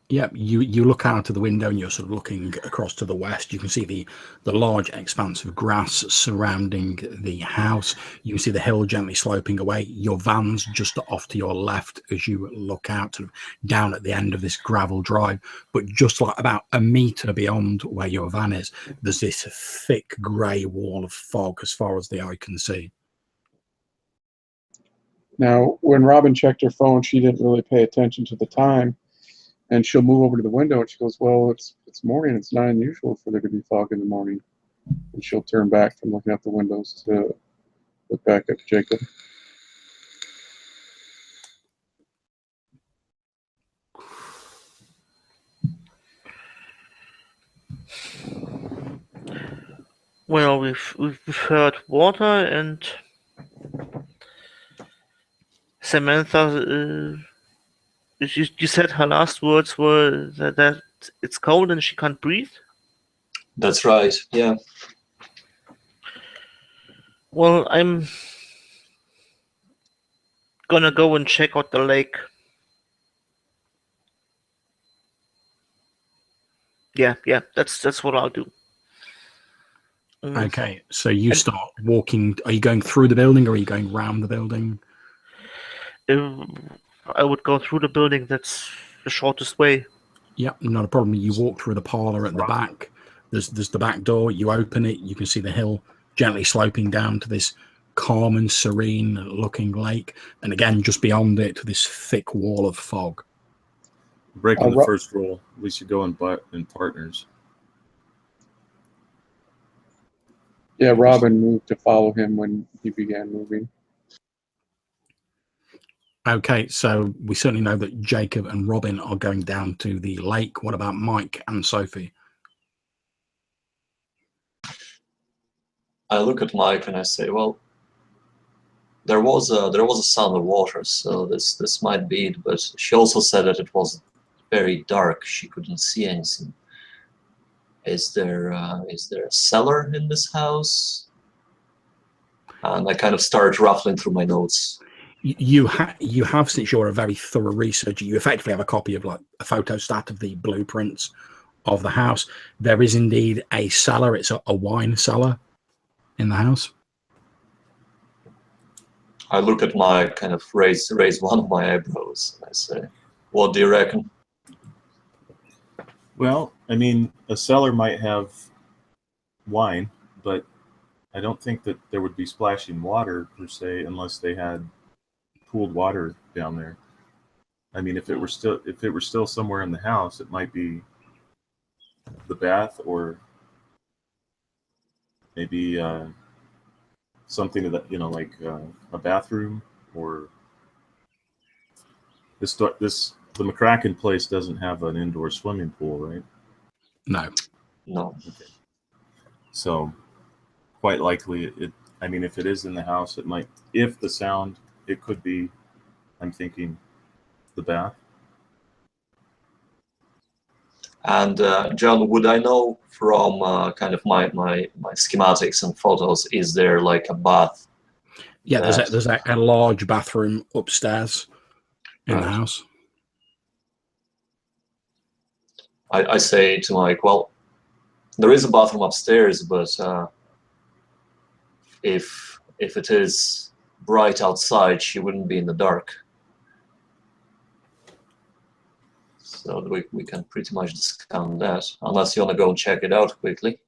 Yeah, you look out of the window and you're sort of looking across to the west. You can see the large expanse of grass surrounding the house. You can see the hill gently sloping away. Your van's just off to your left as you look out sort of down at the end of this gravel drive. But just like about a metre beyond where your van is, there's this thick grey wall of fog as far as the eye can see. Now, when Robin checked her phone, she didn't really pay attention to the time. And she'll move over to the window and she goes, well, it's morning. It's not unusual for there to be fog in the morning. And she'll turn back from looking out the windows to look back at Jacob. Well, we've heard water, and Samantha. You said her last words were that it's cold and she can't breathe? That's right, yeah. Well, I'm gonna go and check out the lake. Yeah, that's what I'll do. Okay, so you start walking. Are you going through the building or are you going round the building? I would go through the building. That's the shortest way. Yeah, not a problem. You walk through the parlour at the back. There's the back door. You open it. You can see the hill gently sloping down to this calm and serene looking lake. And again, just beyond it, this thick wall of fog. Breaking the first rule, we should go in partners. Yeah, Robin moved to follow him when he began moving. Okay, so we certainly know that Jacob and Robin are going down to the lake. What about Mike and Sophie? I look at Mike and I say, well, there was a sound of water, so this might be it. But she also said that it was very dark. She couldn't see anything. Is there a cellar in this house? And I kind of start ruffling through my notes. You have, since you're a very thorough researcher, you effectively have a copy of like a photostat of the blueprints of the house. There is indeed a cellar. It's a wine cellar in the house. I look at my kind of raise one of my eyebrows. And I say, "What do you reckon?" Well, I mean, a cellar might have wine, but I don't think that there would be splashing water per se unless they had pooled water down there. I mean, if it were still somewhere in the house, it might be the bath, or maybe something that, you know, like a bathroom, or the McCracken place doesn't have an indoor swimming pool, right? No. No. Okay. So quite likely I mean, if it is in the house, it might, if the sound, it could be, I'm thinking, the bath. And John, would I know from kind of my schematics and photos, is there like a bath? Yeah, there's a large bathroom upstairs in the house. I say to Mike, well, there is a bathroom upstairs, but if it is bright outside, she wouldn't be in the dark. So we can pretty much discount that, unless you want to go and check it out quickly.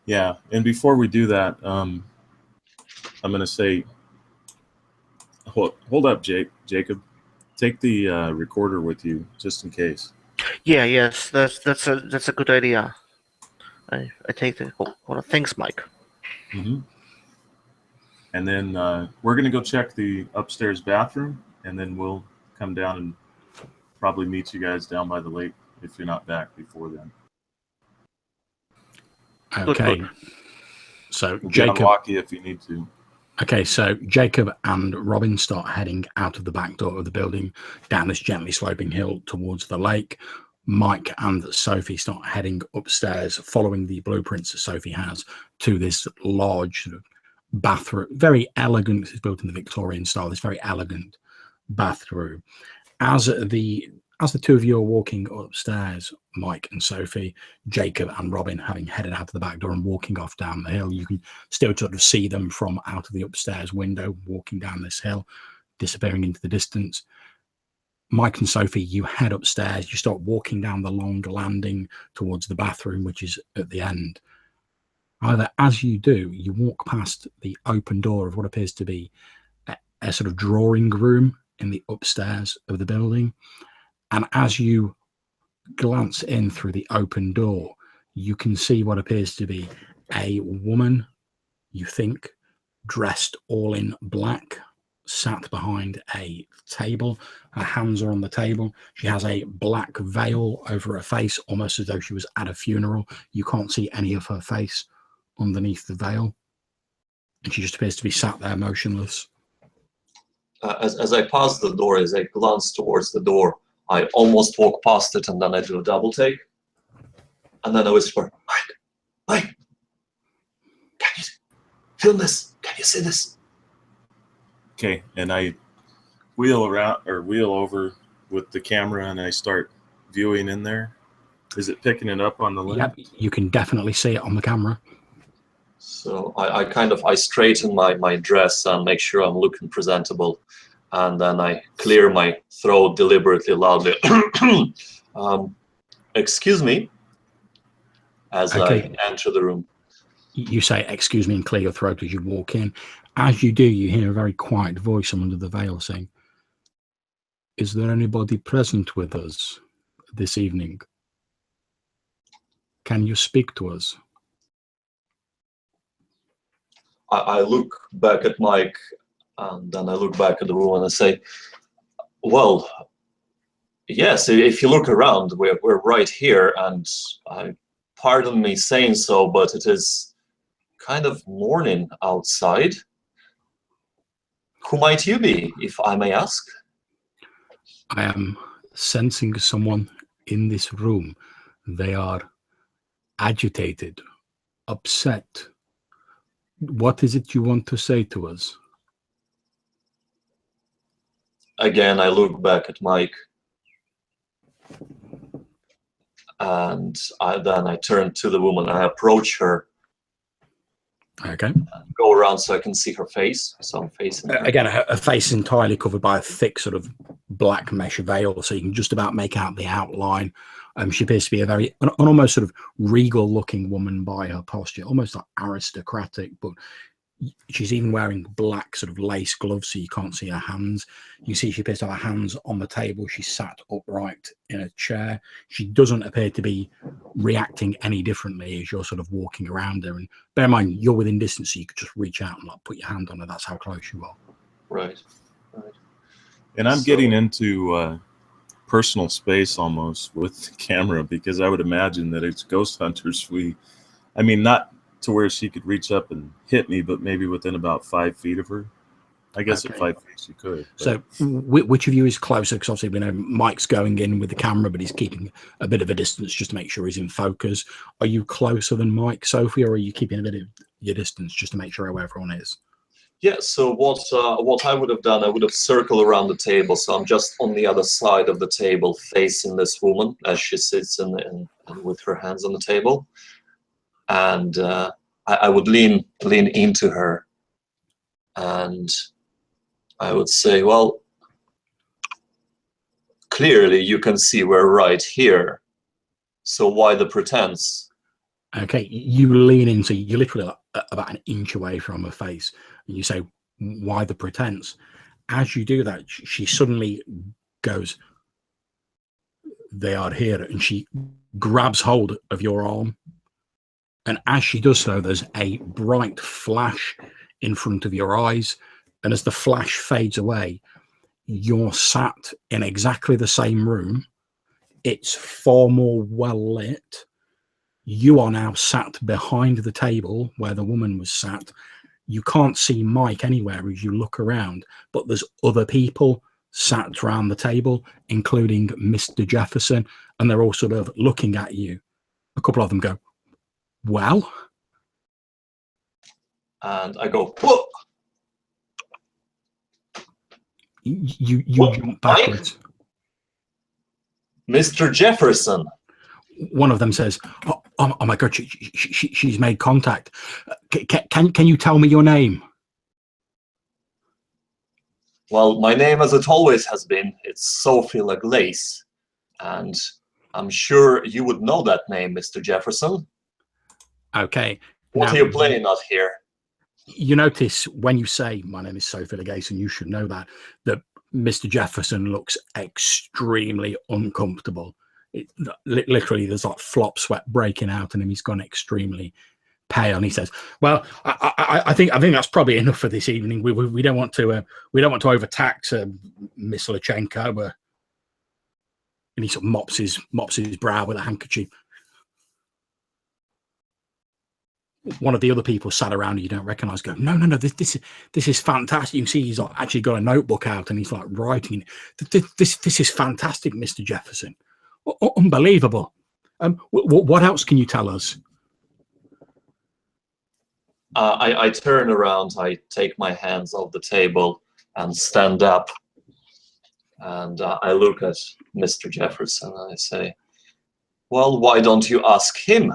Yeah, and before we do that, I'm going to say, hold up, Jacob. Take the recorder with you, just in case. Yeah, yes, that's a good idea. I take the thanks, Mike. Mm-hmm. And then we're going to go check the upstairs bathroom, and then we'll come down and probably meet you guys down by the lake if you're not back before then. Okay. Good. So We'll Jacob, walk you if you need to. okay, so Jacob and Robin start heading out of the back door of the building down this gently sloping hill towards the lake. Mike and Sophie start heading upstairs, following the blueprints that Sophie has, to this large sort of bathroom, very elegant. It's built in the Victorian style. This very elegant bathroom. As the two of you are walking upstairs, Mike and Sophie, Jacob and Robin having headed out of the back door and walking off down the hill, you can still sort of see them from out of the upstairs window walking down this hill, disappearing into the distance. Mike and Sophie, you head upstairs, you start walking down the long landing towards the bathroom, which is at the end. However, as you do, you walk past the open door of what appears to be a sort of drawing room in the upstairs of the building. And as you glance in through the open door, you can see what appears to be a woman, you think, dressed all in black, sat behind a table. Her hands are on the table. She has a black veil over her face, almost as though she was at a funeral. You can't see any of her face underneath the veil. And she just appears to be sat there motionless. As I pass the door, as I glance towards the door, I almost walk past it, and then I do a double take. And then I whisper, Mike, can you film this? Can you see this? Okay, and I wheel over with the camera, and I start viewing in there. Is it picking it up on the lens? Yep, you can definitely see it on the camera. So I straighten my dress and make sure I'm looking presentable, and then I clear my throat deliberately loudly. Excuse me, as Okay. I enter the room. You say, excuse me, and clear your throat as you walk in. As you do, you hear a very quiet voice from under the veil saying, "Is there anybody present with us this evening? Can you speak to us?" I look back at Mike, and then I look back at the room and I say, well, yes, if you look around, we're right here, and pardon me saying so, but it is kind of morning outside. Who might you be, if I may ask? I am sensing someone in this room. They are agitated, upset. What is it you want to say to us? Again, I look back at Mike, and then I turn to the woman. I approach her. Okay. Go around so I can see her face. So I'm facing her. Again, her face is entirely covered by a thick sort of black mesh veil, so you can just about make out the outline. She appears to be an almost sort of regal-looking woman by her posture, almost like aristocratic, but she's even wearing black sort of lace gloves, so you can't see her hands. You see she appears to have her hands on the table. She's sat upright in a chair. She doesn't appear to be reacting any differently as you're sort of walking around her. And bear in mind, you're within distance, so you could just reach out and like put your hand on her. That's how close you are. Right. And I'm getting into personal space almost with the camera, because I would imagine that it's ghost hunters. I mean, not to where she could reach up and hit me, but maybe within about 5 feet of her. I guess Okay. at 5 feet she could. But. So which of you is closer? Because obviously we know Mike's going in with the camera, but he's keeping a bit of a distance just to make sure he's in focus. Are you closer than Mike, Sophie, or are you keeping a bit of your distance just to make sure where everyone is? Yeah, so what I would have done, I would have circled around the table. So I'm just on the other side of the table facing this woman as she sits in with her hands on the table. And I would lean into her, and I would say, well, clearly you can see we're right here. So why the pretense? Okay, you lean in, so you're literally like about an inch away from her face, and you say, why the pretense? As you do that, she suddenly goes, they are here, and she grabs hold of your arm. And as she does so, there's a bright flash in front of your eyes. And as the flash fades away, you're sat in exactly the same room. It's far more well lit. You are now sat behind the table where the woman was sat. You can't see Mike anywhere as you look around, but there's other people sat around the table, including Mr. Jefferson, and they're all sort of looking at you. A couple of them go, well? And I go, whoa! You What? jump backwards. Mr. Jefferson. One of them says, oh my God, she's made contact. Can you tell me your name? Well, my name, as it always has been, it's Sophie Laglace. And I'm sure you would know that name, Mr. Jefferson. Okay. What are you playing at here? You notice when you say, my name is Sophie Laglace, and you should know that Mr. Jefferson looks extremely uncomfortable. Literally, there's like flop sweat breaking out in him. He's gone extremely pale, and he says, well, I think that's probably enough for this evening. We don't want to overtax Miss Lachenko. And he sort of mops his brow with a handkerchief. One of the other people sat around you don't recognize go, no, this is fantastic. You can see he's like actually got a notebook out and he's like writing. This is fantastic, Mr. Jefferson. Unbelievable. What else can you tell us? I turn around, I take my hands off the table and stand up. And I look at Mr. Jefferson and I say, well, why don't you ask him?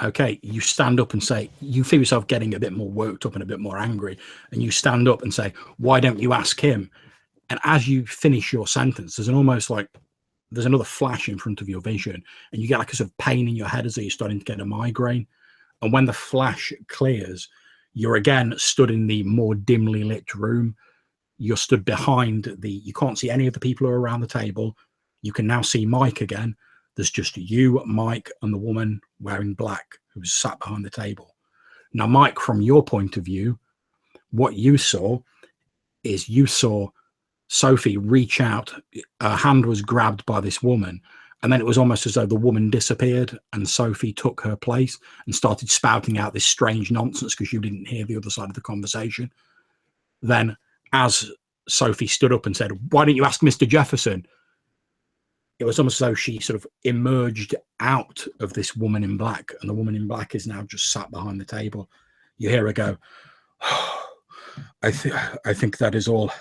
Okay, you stand up and say, you feel yourself getting a bit more worked up and a bit more angry, and you stand up and say, why don't you ask him? And as you finish your sentence, there's another flash in front of your vision, and you get like a sort of pain in your head as though you're starting to get a migraine. And when the flash clears, you're again stood in the more dimly lit room. You're stood behind you can't see any of the people who are around the table. You can now see Mike again. There's just you, Mike, and the woman wearing black who's sat behind the table. Now, Mike, from your point of view, what you saw is you saw Sophie reach out. Her hand was grabbed by this woman, and then it was almost as though the woman disappeared and Sophie took her place and started spouting out this strange nonsense because you didn't hear the other side of the conversation. Then, as Sophie stood up and said, why don't you ask Mr. Jefferson? it was almost as though she sort of emerged out of this woman in black, and the woman in black is now just sat behind the table. You hear her go, I think that is all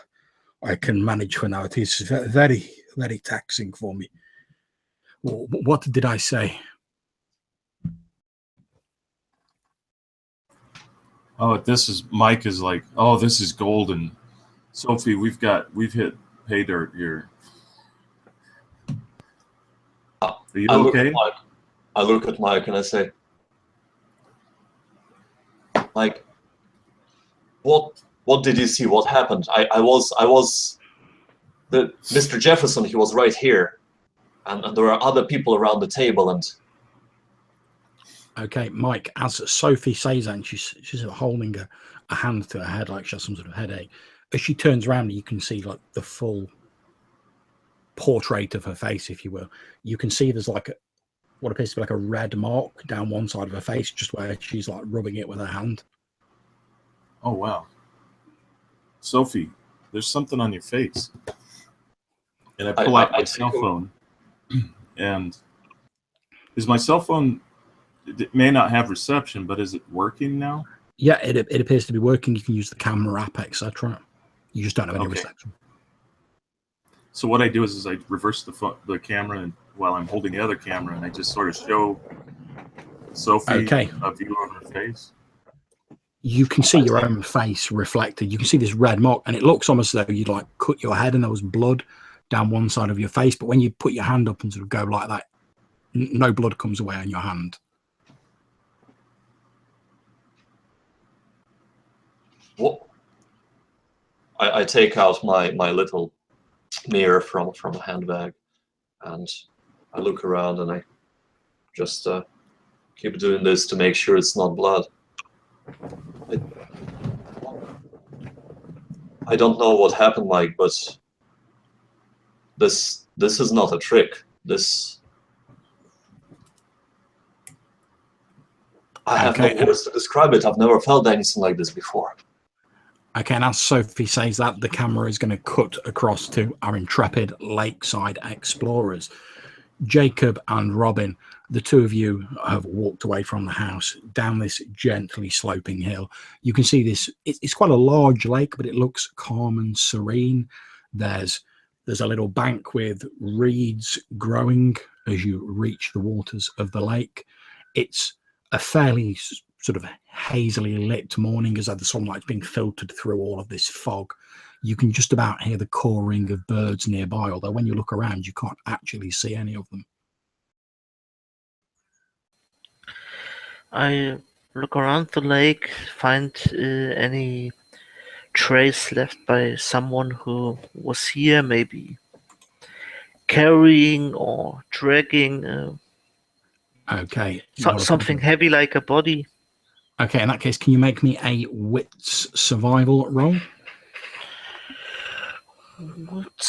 I can manage for now. It is very, very taxing for me. What did I say? Oh, this is Mike is like, oh, this is golden. Sophie, we've hit pay dirt here. Are you okay? I look at Mike and I say, Mike, what did you see? What happened? I was Mr. Jefferson. He was right here, and there are other people around the table. And okay, Mike, as Sophie says that, and she's sort of holding a hand to her head like she has some sort of headache. As she turns around, you can see like the full portrait of her face, if you will. You can see there's like what appears to be like a red mark down one side of her face, just where she's like rubbing it with her hand. Oh, wow. Sophie, there's something on your face. And I pull out my cell phone. And is my cell phone, it may not have reception, but is it working now? Yeah, it appears to be working. You can use the camera app, etc. You just don't have any reception. So what I do is I reverse the camera, and while I'm holding the other camera, and I just sort of show Sophie a view of her face. You can see your own face reflected. You can see this red mark, and it looks almost as though you'd like cut your head and there was blood down one side of your face. But when you put your hand up and sort of go like that, no blood comes away on your hand. What? I take out my little mirror from a handbag, and I look around, and I just keep doing this to make sure it's not blood. I don't know what happened, Mike, but this is not a trick. I have no words to describe it. I've never felt anything like this before. Okay, and as Sophie says that, the camera is going to cut across to our intrepid lakeside explorers. Jacob and Robin, the two of you have walked away from the house down this gently sloping hill. You can see this, it's quite a large lake, but it looks calm and serene. There's a little bank with reeds growing as you reach the waters of the lake. It's a fairly sort of hazily lit morning, as though the sunlight's being filtered through all of this fog. You can just about hear the cawing of birds nearby, although when you look around, you can't actually see any of them. I look around the lake, find any trace left by someone who was here, maybe carrying or dragging Okay. something heavy like a body. Okay, in that case, can you make me a wits survival roll? What's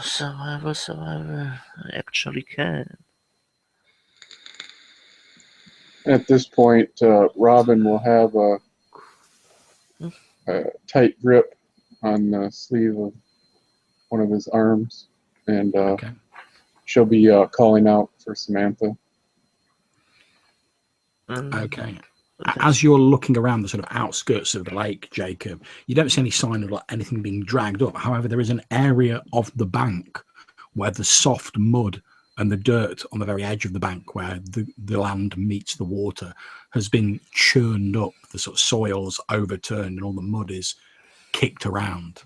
survivor? I actually can. At this point, Robin will have a tight grip on the sleeve of one of his arms, and she'll be calling out for Samantha. Okay. As you're looking around the sort of outskirts of the lake, Jacob, you don't see any sign of like anything being dragged up. However, there is an area of the bank where the soft mud and the dirt on the very edge of the bank where the land meets the water has been churned up. The sort of soil's overturned and all the mud is kicked around.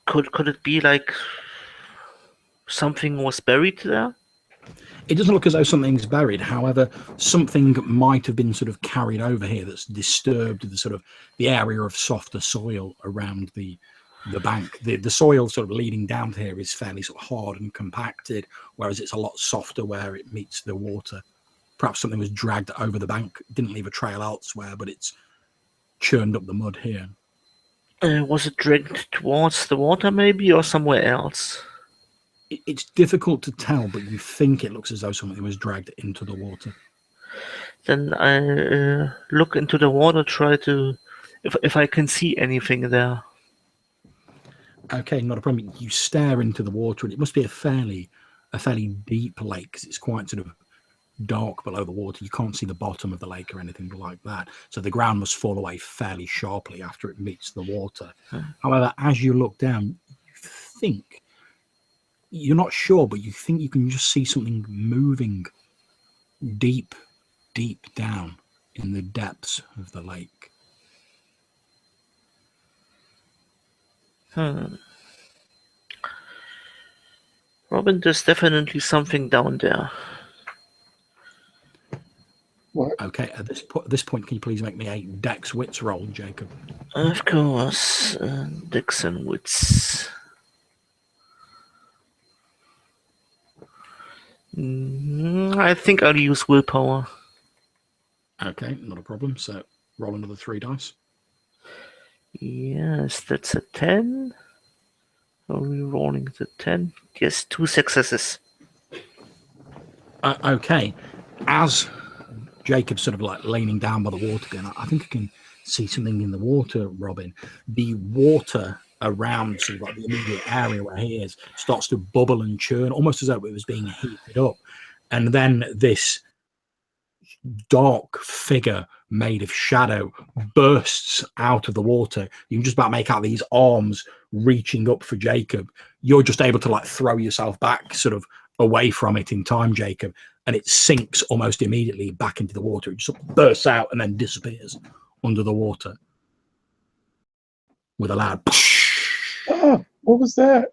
Could it be like something was buried there? It doesn't look as though something's buried. However, something might have been sort of carried over here that's disturbed the sort of the area of softer soil around the bank. The soil sort of leading down to here is fairly sort of hard and compacted, whereas it's a lot softer where it meets the water. Perhaps something was dragged over the bank, didn't leave a trail elsewhere, but it's churned up the mud here. Was it dragged towards the water maybe, or somewhere else? It's difficult to tell, but you think it looks as though something was dragged into the water. Then I look into the water, try to, if I can see anything there. Okay, not a problem. You stare into the water, and it must be a fairly deep lake, because it's quite sort of dark below the water. You can't see the bottom of the lake or anything like that. So the ground must fall away fairly sharply after it meets the water. However, as you look down, you think, you're not sure, but you think you can just see something moving deep down in the depths of the lake. Robin, there's definitely something down there. What? Okay, at this point, can you please make me a Dex Wits roll, Jacob? Of course, Dixon Woods. I think I'll use willpower. Okay, not a problem. So roll another 3 dice. Yes, that's a 10. Are we rolling the 10? Yes, 2 successes. Okay, as Jacob's sort of like leaning down by the water again, I think I can see something in the water, Robin. The water around sort of like the immediate area where he is starts to bubble and churn, almost as though it was being heated up. And then this dark figure made of shadow bursts out of the water. You can just about make out these arms reaching up for Jacob. You're just able to like throw yourself back sort of away from it in time, Jacob, and it sinks almost immediately back into the water. It just bursts out and then disappears under the water with a loud Ah, what was that?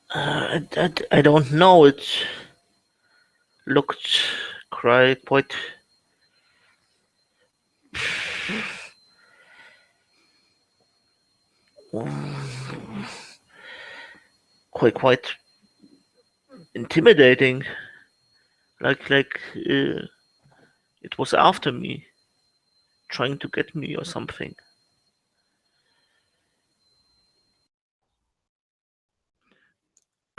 I don't know. It looked quite quite intimidating. Like it was after me, trying to get me or something.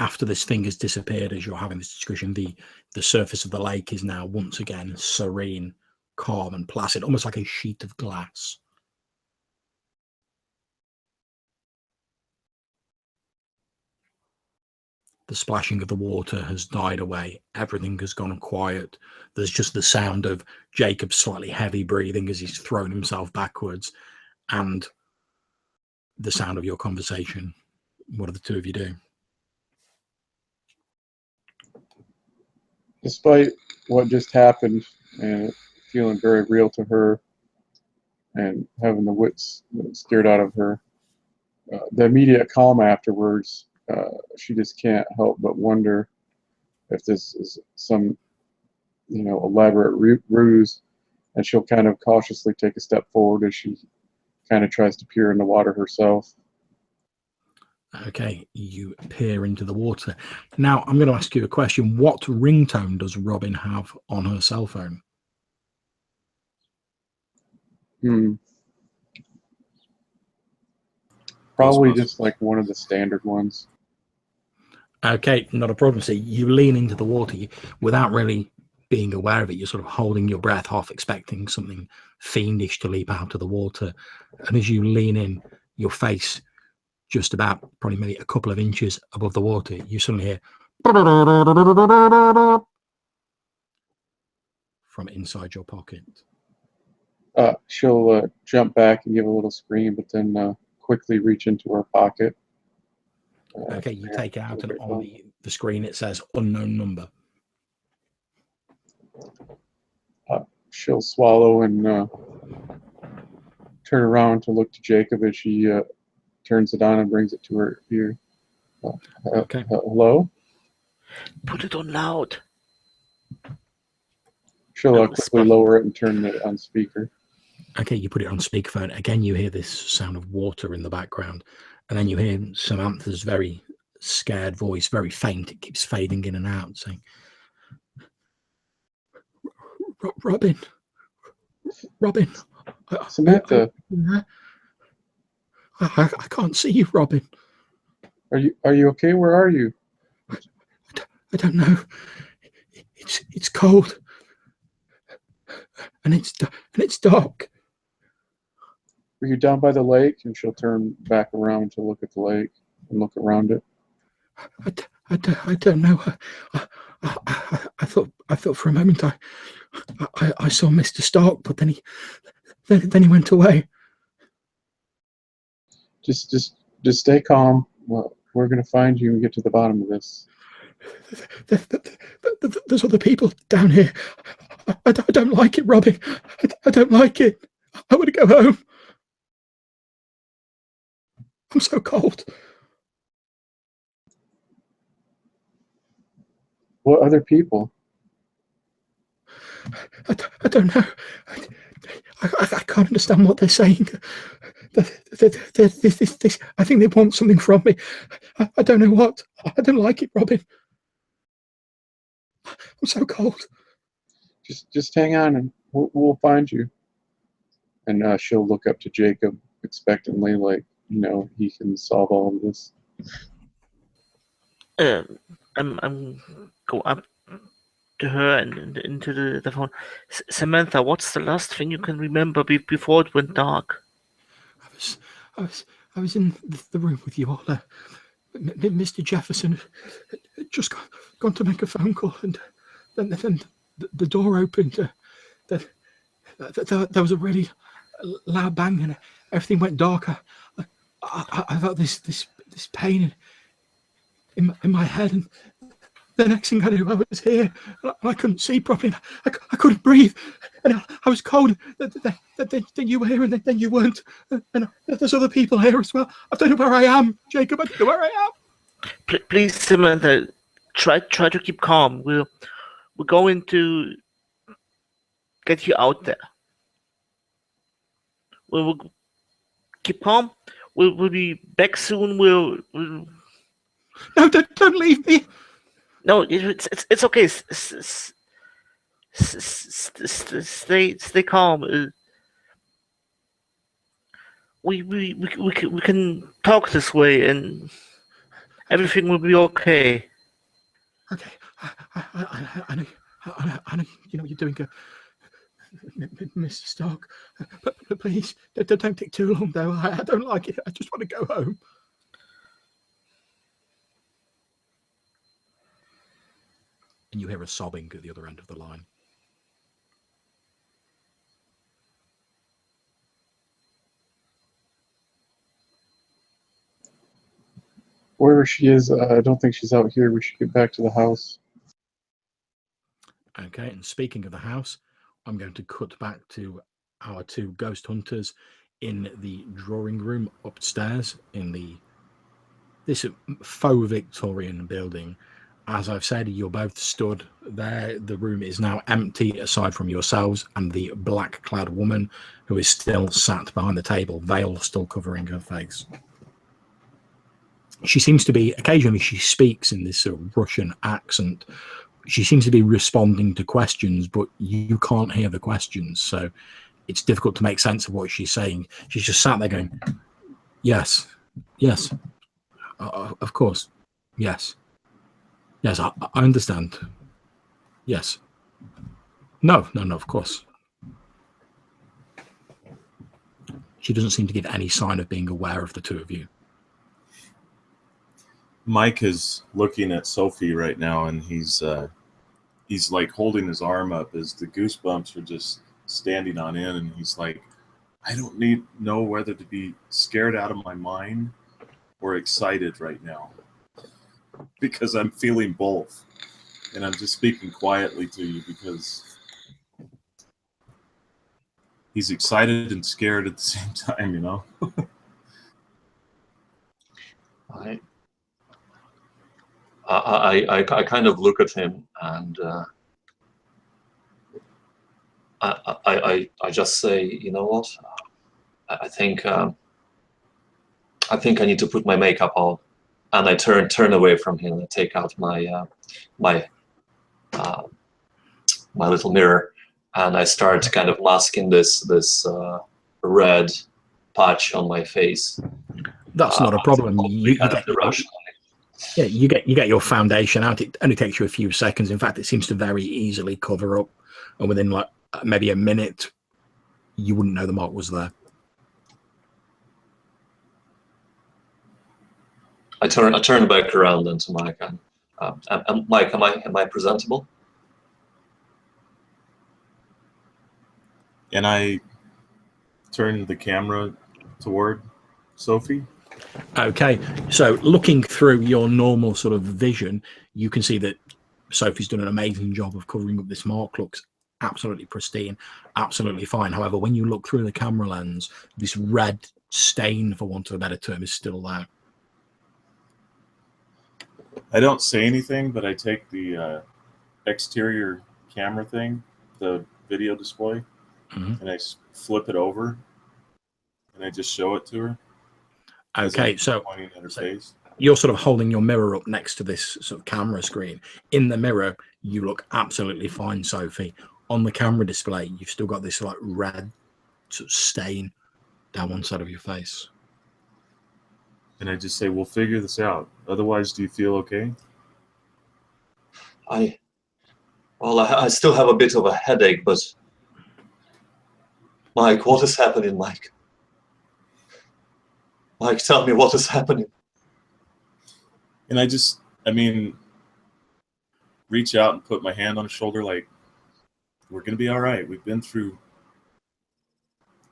After this thing has disappeared, as you're having this discussion, the surface of the lake is now once again serene, calm and placid, almost like a sheet of glass. The splashing of the water has died away. Everything has gone quiet. There's just the sound of Jacob's slightly heavy breathing as he's thrown himself backwards, and the sound of your conversation. What do the two of you do? Despite what just happened and feeling very real to her and having the wits scared out of her, the immediate calm afterwards, she just can't help but wonder if this is some, elaborate ruse, and she'll kind of cautiously take a step forward as she kind of tries to peer in the water herself. Okay, you peer into the water. Now, I'm going to ask you a question. What ringtone does Robin have on her cell phone? Probably just like one of the standard ones. Okay, not a problem. So you lean into the water without really being aware of it. You're sort of holding your breath, half expecting something fiendish to leap out of the water. And as you lean in, your face just about probably maybe a couple of inches above the water, you suddenly hear from inside your pocket. She'll jump back and give a little scream, but then quickly reach into her pocket. Okay, you take it out, and on the screen it says unknown number. She'll swallow and turn around to look to Jacob as she turns it on and brings it to her ear. Okay. Hello? Put it on loud. She'll quickly lower it and turn it on speaker. Okay, you put it on speakerphone. Again, you hear this sound of water in the background. And then you hear Samantha's very scared voice, very faint. It keeps fading in and out, saying, Robin. Samantha. I can't see you, Robin. Are you okay? Where are you? I don't know. It's cold, and it's dark. Were you down by the lake? And she'll turn back around to look at the lake and look around it. I don't know. I thought for a moment I saw Mr. Stark, but then he went away. Just stay calm. Well, we're gonna find you and get to the bottom of this. There's other people down here. I don't like it, Robin. I don't like it. I want to go home. I'm so cold. What other people? I don't know. I can't understand what they're saying. I think they want something from me. I don't know what. I don't like it, Robin. I'm so cold. Just hang on, and we'll find you. And she'll look up to Jacob expectantly, like, you know, he can solve all of this. I'm go up to her and into the phone. Samantha, what's the last thing you can remember before it went dark? I was in the room with you all. Mr. Jefferson had just gone to make a phone call, and then the door opened. There was a really loud bang, and everything went dark. I felt this pain in my head, and the next thing I knew, I was here. I couldn't see properly. I couldn't breathe, and I was cold. Then you were here, and then you weren't. And there's other people here as well. I don't know where I am, Jacob. I don't know where I am. Please, Samantha, try to keep calm. We're going to get you out there. We'll keep calm. We'll be back soon. We'll... No, don't leave me. No, it's okay. Stay calm. We can talk this way, and everything will be okay. Okay, I know. You know what you're doing, Mr. Stark. But please, don't take too long, though. I don't like it. I just want to go home. And you hear a sobbing at the other end of the line. Wherever she is, I don't think she's out here. We should get back to the house. Okay, and speaking of the house, I'm going to cut back to our two ghost hunters in the drawing room upstairs in this faux Victorian building. As I've said, you're both stood there. The room is now empty, aside from yourselves and the black-clad woman who is still sat behind the table, veil still covering her face. She seems to be, occasionally she speaks in this sort of Russian accent. She seems to be responding to questions, but you can't hear the questions, so it's difficult to make sense of what she's saying. She's just sat there going, yes, of course, yes, I understand, yes, no, of course. She doesn't seem to give any sign of being aware of the two of you. Mike is looking at Sophie right now, and he's like holding his arm up as the goosebumps are just standing on end, and he's like, I don't know whether to be scared out of my mind or excited right now, because I'm feeling both, and I'm just speaking quietly to you because he's excited and scared at the same time, you know. I kind of look at him, and I just say, you know what? I think I need to put my makeup on, and I turn away from him and take out my my little mirror, and I start kind of masking this red patch on my face. That's not a problem. You get Yeah, you get your foundation out. It only takes you a few seconds. In fact, it seems to very easily cover up, and within like maybe a minute, you wouldn't know the mark was there. I turn back around then to Mike. Mike, am I presentable? And I turn the camera toward Sophie. Okay, so looking through your normal sort of vision, you can see that Sophie's done an amazing job of covering up this mark. Looks absolutely pristine, absolutely fine. However, when you look through the camera lens, this red stain, for want of a better term, is still there. I don't say anything, but I take the exterior camera thing, the video display, and I flip it over, and I just show it to her. Okay, so pointing at her face. You're sort of holding your mirror up next to this sort of camera screen. In the mirror, you look absolutely fine, Sophie. On the camera display, you've still got this like red sort of stain down one side of your face. And I just say, we'll figure this out. Otherwise, do you feel okay? I still have a bit of a headache, but Mike, what is happening, Mike? Mike, tell me what is happening. And I mean, reach out and put my hand on his shoulder like, we're going to be all right. We've been through,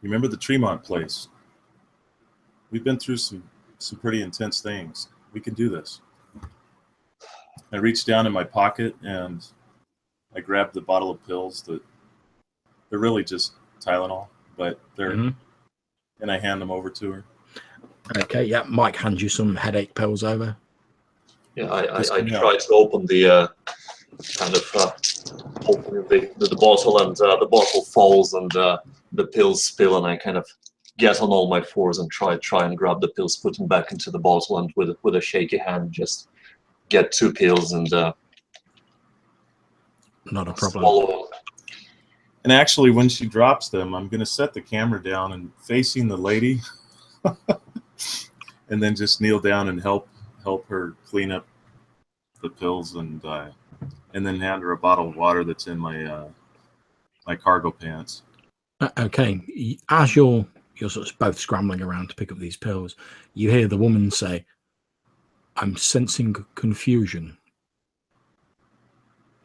remember the Tremont place? We've been through some pretty intense things. We can do this. I reach down in my pocket and I grab the bottle of pills that they're really just Tylenol, but they're, and I hand them over to her. Okay, yeah, Mike hands you some headache pills over. Yeah, I try to open the open the bottle, and the bottle falls, and the pills spill, and I kind of get on all my fours and try and grab the pills, put them back into the bottle, and with a shaky hand just get 2 pills and not a problem. Swallow them. And actually, when she drops them, I'm going to set the camera down and facing the lady, and then just kneel down and help her clean up the pills, and then hand her a bottle of water that's in my my cargo pants. Okay, as you're sort of both scrambling around to pick up these pills, you hear the woman say, "I'm sensing confusion."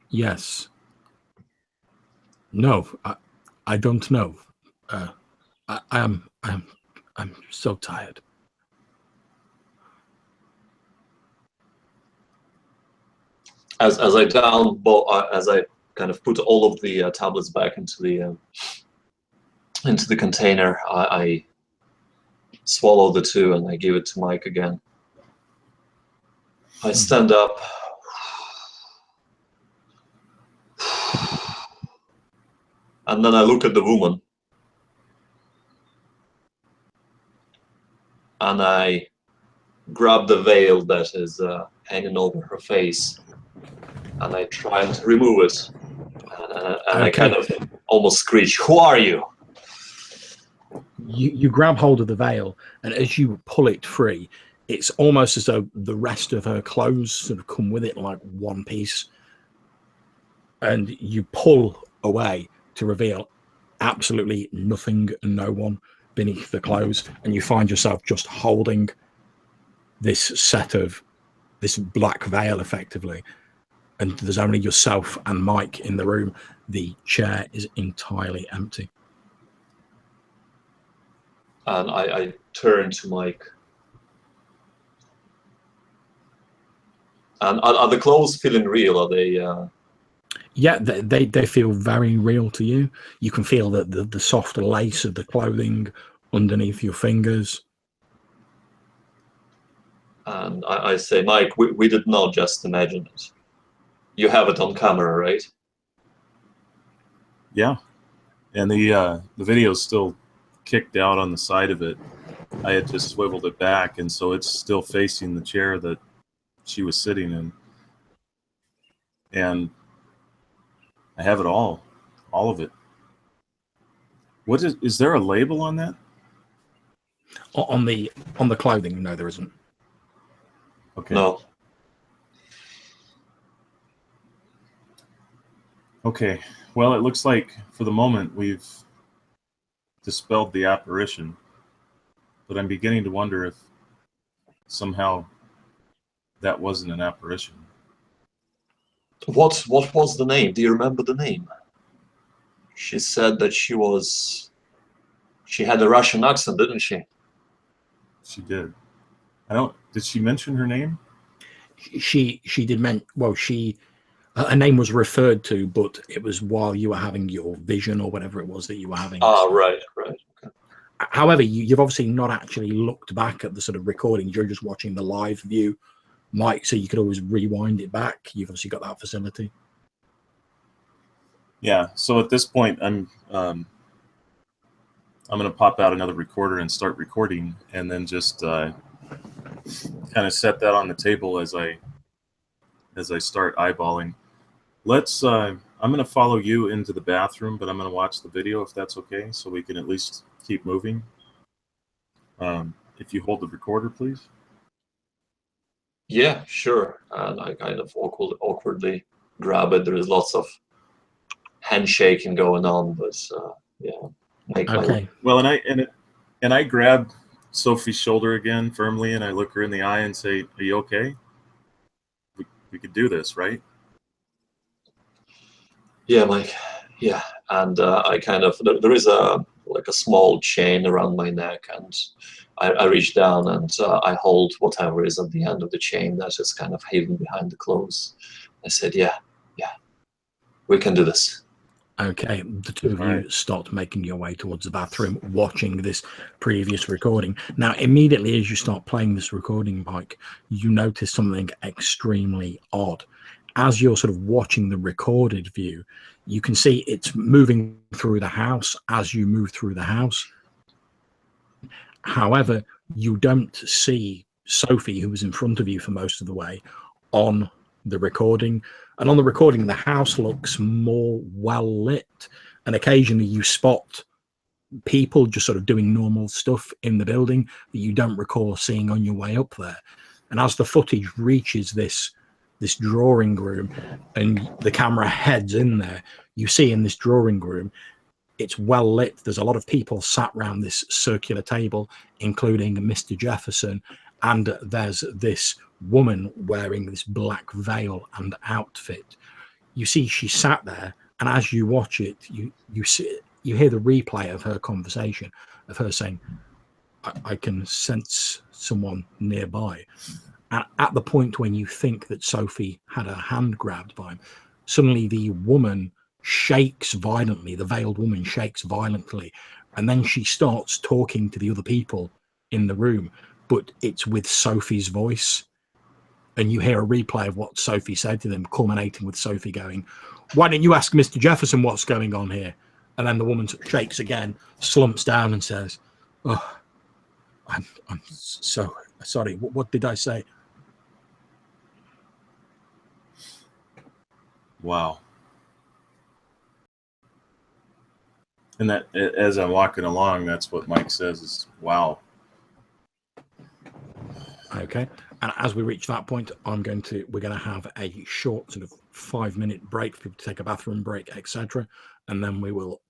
Yes. No, I don't know. I'm so tired. As I as I kind of put all of the tablets back into the container, I swallow the 2 and I give it to Mike again. I stand up. And then I look at the woman. And I grab the veil that is hanging over her face. And I try and remove it. And I kind of almost screech, "Who are you?" You grab hold of the veil, and as you pull it free, it's almost as though the rest of her clothes sort of come with it like one piece. And you pull away to reveal absolutely nothing and no one beneath the clothes, and you find yourself just holding this set of this black veil effectively, and there's only yourself and Mike in the room. The chair is entirely empty. And I turn to Mike. And are the clothes feeling real? Are they? Yeah, they feel very real to you. You can feel that the soft lace of the clothing underneath your fingers. And I say, Mike, we did not just imagine it. You have it on camera, right? Yeah, and the video's still kicked out on the side of it. I had just swiveled it back, and so it's still facing the chair that she was sitting in. And I have it all of it. What is there a label on that? On the clothing? No, there isn't. Okay. No. Okay. Well, it looks like for the moment we've dispelled the apparition, but I'm beginning to wonder if somehow that wasn't an apparition. What was the name? Do you remember the name? She said that she had a Russian accent, didn't she? She did. Did she mention her name? She did her name was referred to, but it was while you were having your vision or whatever it was that you were having. Ah, right. Okay. However, you've obviously not actually looked back at the sort of recordings. You're just watching the live view, Mike, so you could always rewind it back. You've obviously got that facility. Yeah. So at this point, I'm going to pop out another recorder and start recording, and then just kind of set that on the table as I start eyeballing. I'm going to follow you into the bathroom, but I'm going to watch the video if that's okay, so we can at least keep moving. If you hold the recorder, please. Yeah, sure. And I kind of awkwardly grab it. There is lots of handshaking going on, but yeah. Okay. Well, and I grab Sophie's shoulder again firmly, and I look her in the eye and say, "Are you okay? We could do this, right?" Yeah, Mike. Yeah, and I kind of there is a small chain around my neck, and I reach down and I hold whatever is at the end of the chain that is kind of hidden behind the clothes. I said, yeah, we can do this. Okay, the two of you start making your way towards the bathroom, watching this previous recording. Now, immediately as you start playing this recording, Mike, you notice something extremely odd. As you're sort of watching the recorded view, you can see it's moving through the house as you move through the house. However, you don't see Sophie, who was in front of you for most of the way, on the recording. And on the recording, the house looks more well lit. And occasionally you spot people just sort of doing normal stuff in the building that you don't recall seeing on your way up there. And as the footage reaches this drawing room and the camera heads in there, you see in this drawing room, it's well lit. There's a lot of people sat around this circular table, including Mr. Jefferson, and there's this woman wearing this black veil and outfit. You see she sat there, and as you watch it, you hear the replay of her conversation, of her saying, I can sense someone nearby. And at the point when you think that Sophie had her hand grabbed by him, suddenly the woman shakes violently, the veiled woman shakes violently, and then she starts talking to the other people in the room, but it's with Sophie's voice. And you hear a replay of what Sophie said to them, culminating with Sophie going, "Why don't you ask Mr. Jefferson what's going on here?" And then the woman shakes again, slumps down and says, "Oh, I'm so sorry. What did I say?" Wow. And that, as I'm walking along, that's what Mike says is, "Wow." Okay. And as we reach that point, we're going to have a short sort of 5-minute break for people to take a bathroom break, etc. And then we will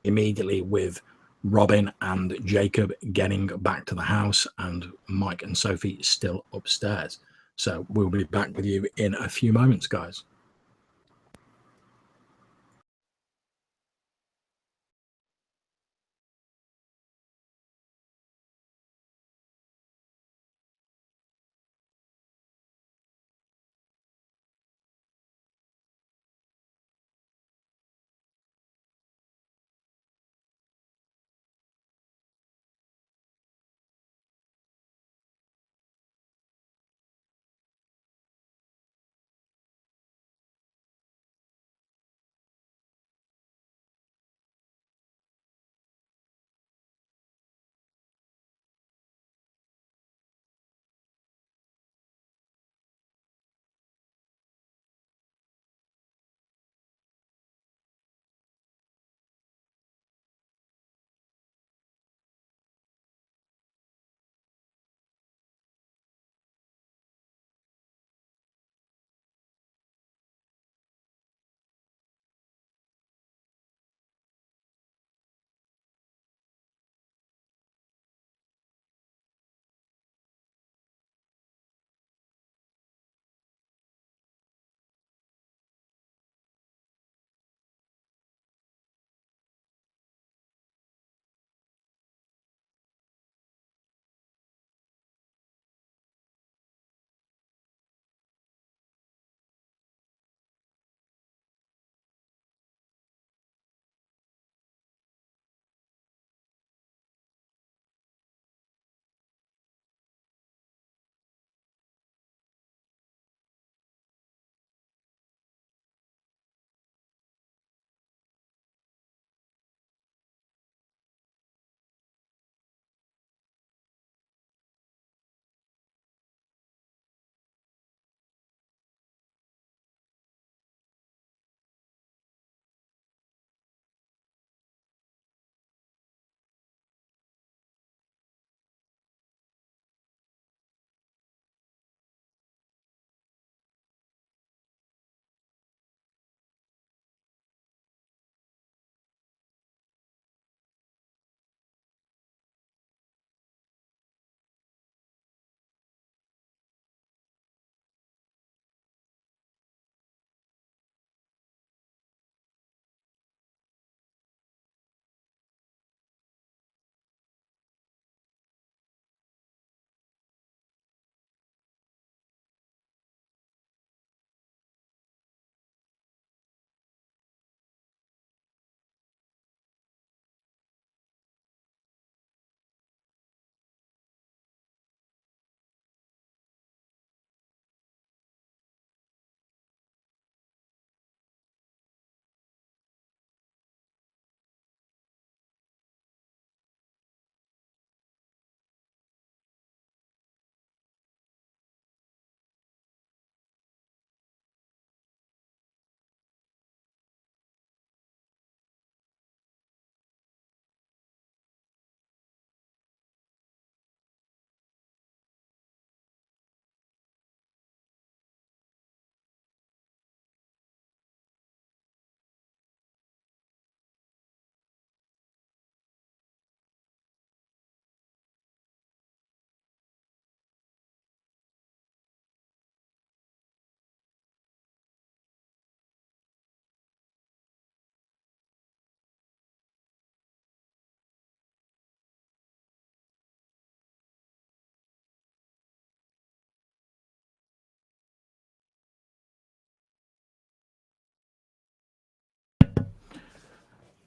immediately, with Robin and Jacob getting back to the house and Mike and Sophie still upstairs. So we'll be back with you in a few moments, guys.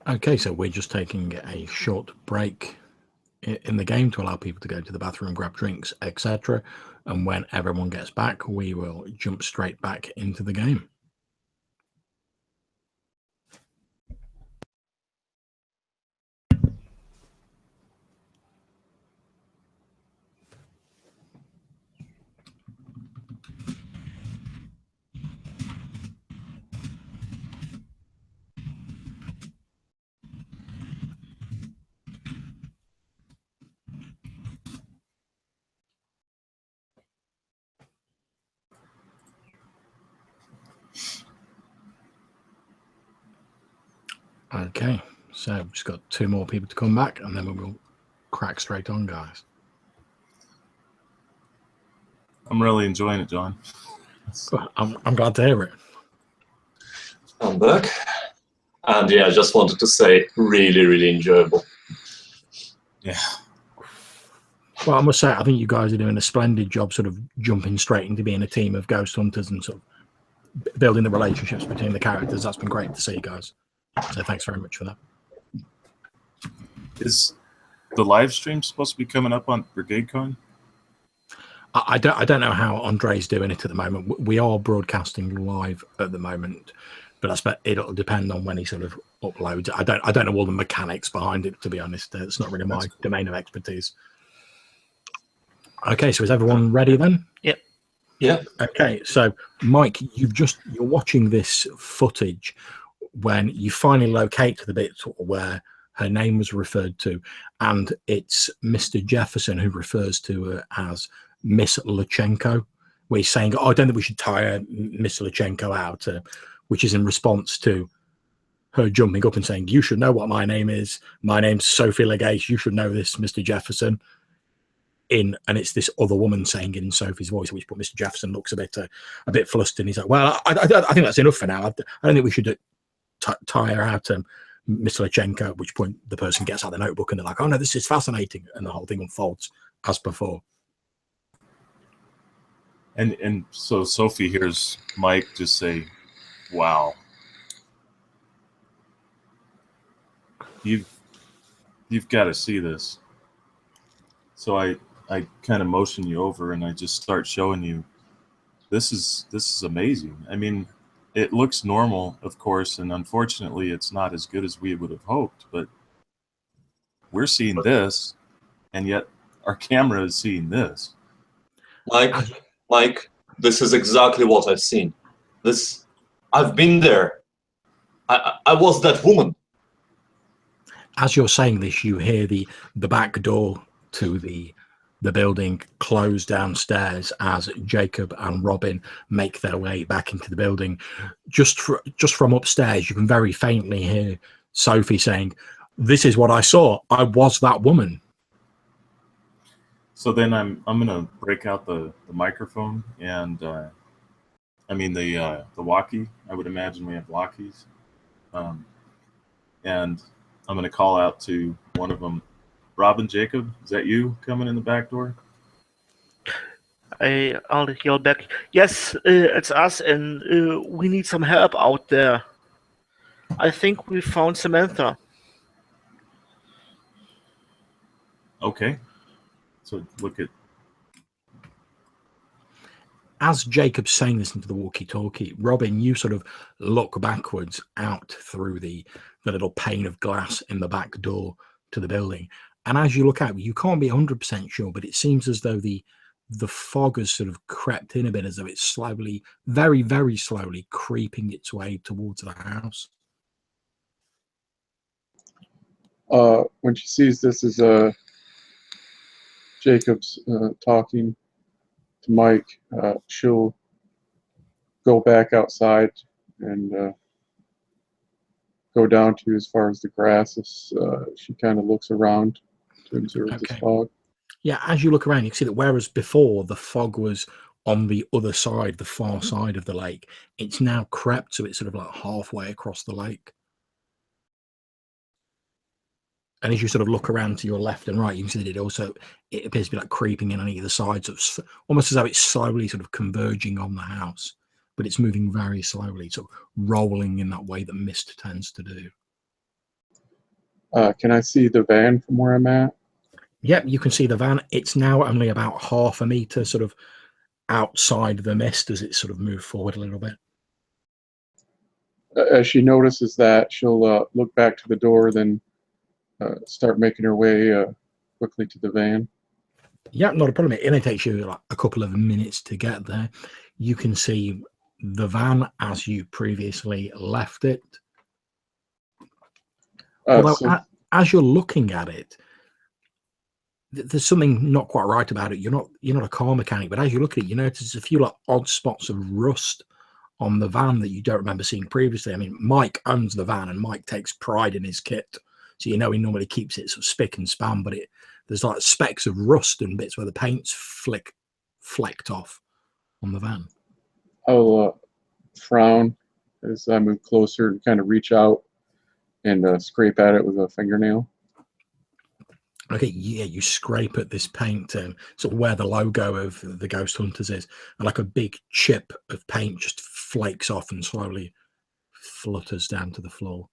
Okay, so we're just taking a short break in the game to allow people to go to the bathroom, grab drinks, etc. And when everyone gets back, we will jump straight back into the game. Okay, so we've just got 2 more people to come back, and then we will crack straight on, guys. I'm really enjoying it, John. I'm glad to hear it. I'm back. And yeah, I just wanted to say, really, really enjoyable. Yeah. Well, I must say, I think you guys are doing a splendid job sort of jumping straight into being a team of ghost hunters and sort of building the relationships between the characters. That's been great to see, guys. So thanks very much for that. Is the live stream supposed to be coming up on BrigadeCon? I don't know how Andre's doing it at the moment. We are broadcasting live at the moment, but I expect it'll depend on when he sort of uploads. I don't know all the mechanics behind it, to be honest. It's not really my domain of expertise. Okay, so is everyone ready then? Yep. Yeah. Okay, so Mike, you're watching this footage when you finally locate the bit where her name was referred to, and it's Mr. Jefferson who refers to her as Miss Lachenko, where he's saying, "Oh, I don't think we should tire Miss Lachenko out," which is in response to her jumping up and saying, "You should know what my name is. My name's Sophie Legate. You should know this, Mr. Jefferson." And it's this other woman saying in Sophie's voice, which but Mr. Jefferson looks a bit flustered. And he's like, "Well, I think that's enough for now. I don't think we should tire out Mr. Lachenko," at which point the person gets out the notebook and they're like, "Oh no, this is fascinating," and the whole thing unfolds as before. And so Sophie hears Mike just say, "Wow, you've got to see this." So I kind of motion you over and I just start showing you. This is amazing. I mean, it looks normal, of course, and unfortunately, it's not as good as we would have hoped. But we're seeing this, and yet our camera is seeing this. Mike, this is exactly what I've seen. I've been there. I was that woman. As you're saying this, you hear the back door to the building close downstairs as Jacob and Robin make their way back into the building. Just from upstairs, you can very faintly hear Sophie saying, "This is what I saw. I was that woman." So then I'm gonna break out the microphone and I mean the walkie. I would imagine we have walkies, and I'm gonna call out to one of them. Robin, Jacob, is that you coming in the back door? I'll yell back, "Yes, it's us, and we need some help out there. I think we found Samantha." Okay. So look at. As Jacob's saying this into the walkie-talkie, Robin, you sort of look backwards out through the little pane of glass in the back door to the building. And as you look out, you can't be 100% sure, but it seems as though the fog has sort of crept in a bit, as though it's slowly, very, very slowly creeping its way towards the house. When she sees this is Jacob's talking to Mike, she'll go back outside and go down to as far as the grass. She kind of looks around to observe the fog. Yeah, as you look around, you can see that whereas before the fog was on the other side, the far side of the lake, it's now crept, so it's sort of like halfway across the lake. And as you sort of look around to your left and right, you can see that it appears to be like creeping in on either side, so it's almost as though it's slowly sort of converging on the house, but it's moving very slowly, sort of rolling in that way that mist tends to do. Can I see the van from where I'm at? Yep, you can see the van. It's now only about half a meter sort of outside the mist as it sort of moved forward a little bit. As she notices that, she'll look back to the door, then start making her way quickly to the van. Yeah, not a problem. It only takes you like a couple of minutes to get there. You can see the van as you previously left it. Although, as you're looking at it, there's something not quite right about it. You're not a car mechanic, but as you look at it, you notice a few like odd spots of rust on the van that you don't remember seeing previously. I mean, Mike owns the van, and Mike takes pride in his kit, so you know he normally keeps it sort of spick and span. But there's like specks of rust and bits where the paint's flecked off on the van. I'll frown as I move closer and kind of reach out and scrape at it with a fingernail. Okay, yeah, you scrape at this paint, sort of where the logo of the Ghost Hunters is, and like a big chip of paint just flakes off and slowly flutters down to the floor.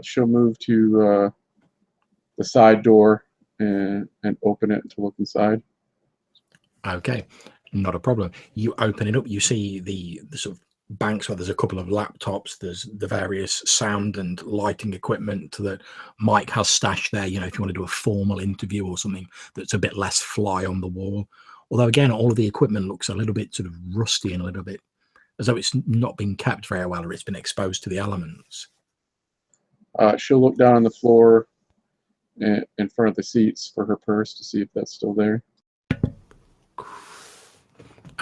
She'll move to the side door and open it to look inside. Okay, not a problem. You open it up, you see the sort of banks where there's a couple of laptops, there's the various sound and lighting equipment that Mike has stashed there, you know, if you want to do a formal interview or something that's a bit less fly on the wall. Although again, all of the equipment looks a little bit sort of rusty and a little bit as though it's not been kept very well or it's been exposed to the elements. She'll look down on the floor in front of the seats for her purse to see if that's still there.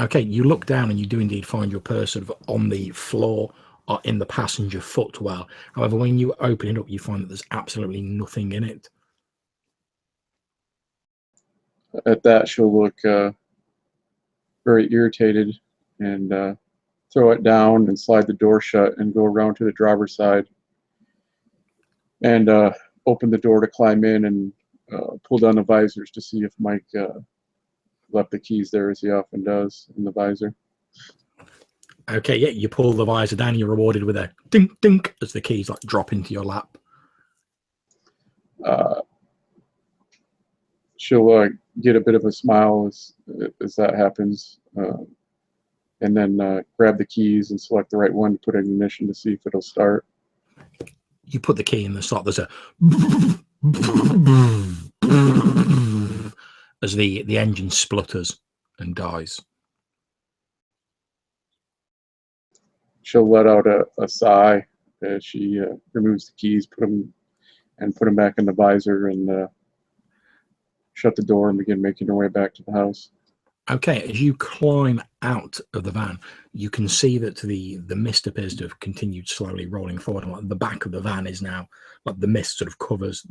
Okay, you look down and you do indeed find your purse sort of on the floor or in the passenger footwell. However, when you open it up, you find that there's absolutely nothing in it. At that, she'll look very irritated and throw it down and slide the door shut and go around to the driver's side and open the door to climb in and pull down the visors to see if Mike left the keys there, as he often does, in the visor. Okay, yeah, you pull the visor down, you're rewarded with a dink dink as the keys like drop into your lap. She'll get a bit of a smile as that happens, and then grab the keys and select the right one to put in ignition to see if it'll start. You put the key in the slot, there's a as the engine splutters and dies. She'll let out a sigh as she removes the keys, put them back in the visor, and shut the door and begin making her way back to the house. Okay, as you climb out of the van, you can see that the mist appears to have continued slowly rolling forward. And like the back of the van is now, like the mist sort of covers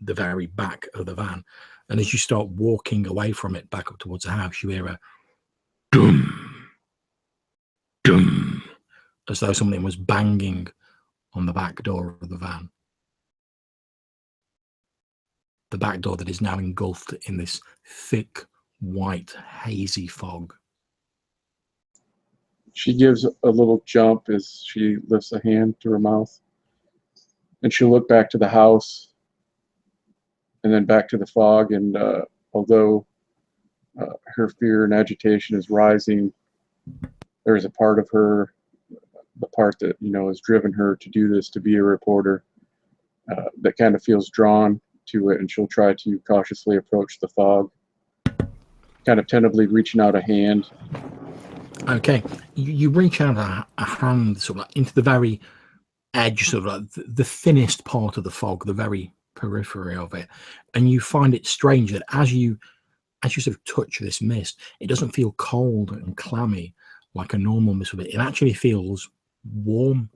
the very back of the van. And as you start walking away from it back up towards the house, you hear a dum, dum, as though something was banging on the back door of the van. The back door that is now engulfed in this thick, white, hazy fog. She gives a little jump as she lifts a hand to her mouth, and she'll look back to the house and then back to the fog. And although her fear and agitation is rising, there is a part of her, the part that has driven her to do this, to be a reporter, that kind of feels drawn to it, and she'll try to cautiously approach the fog, kind of tentatively reaching out a hand. Okay, you reach out a hand sort of like into the very edge, sort of like the thinnest part of the fog, the very periphery of it, and you find it strange that as you sort of touch this mist, it doesn't feel cold and clammy like a normal mist. It actually feels warm,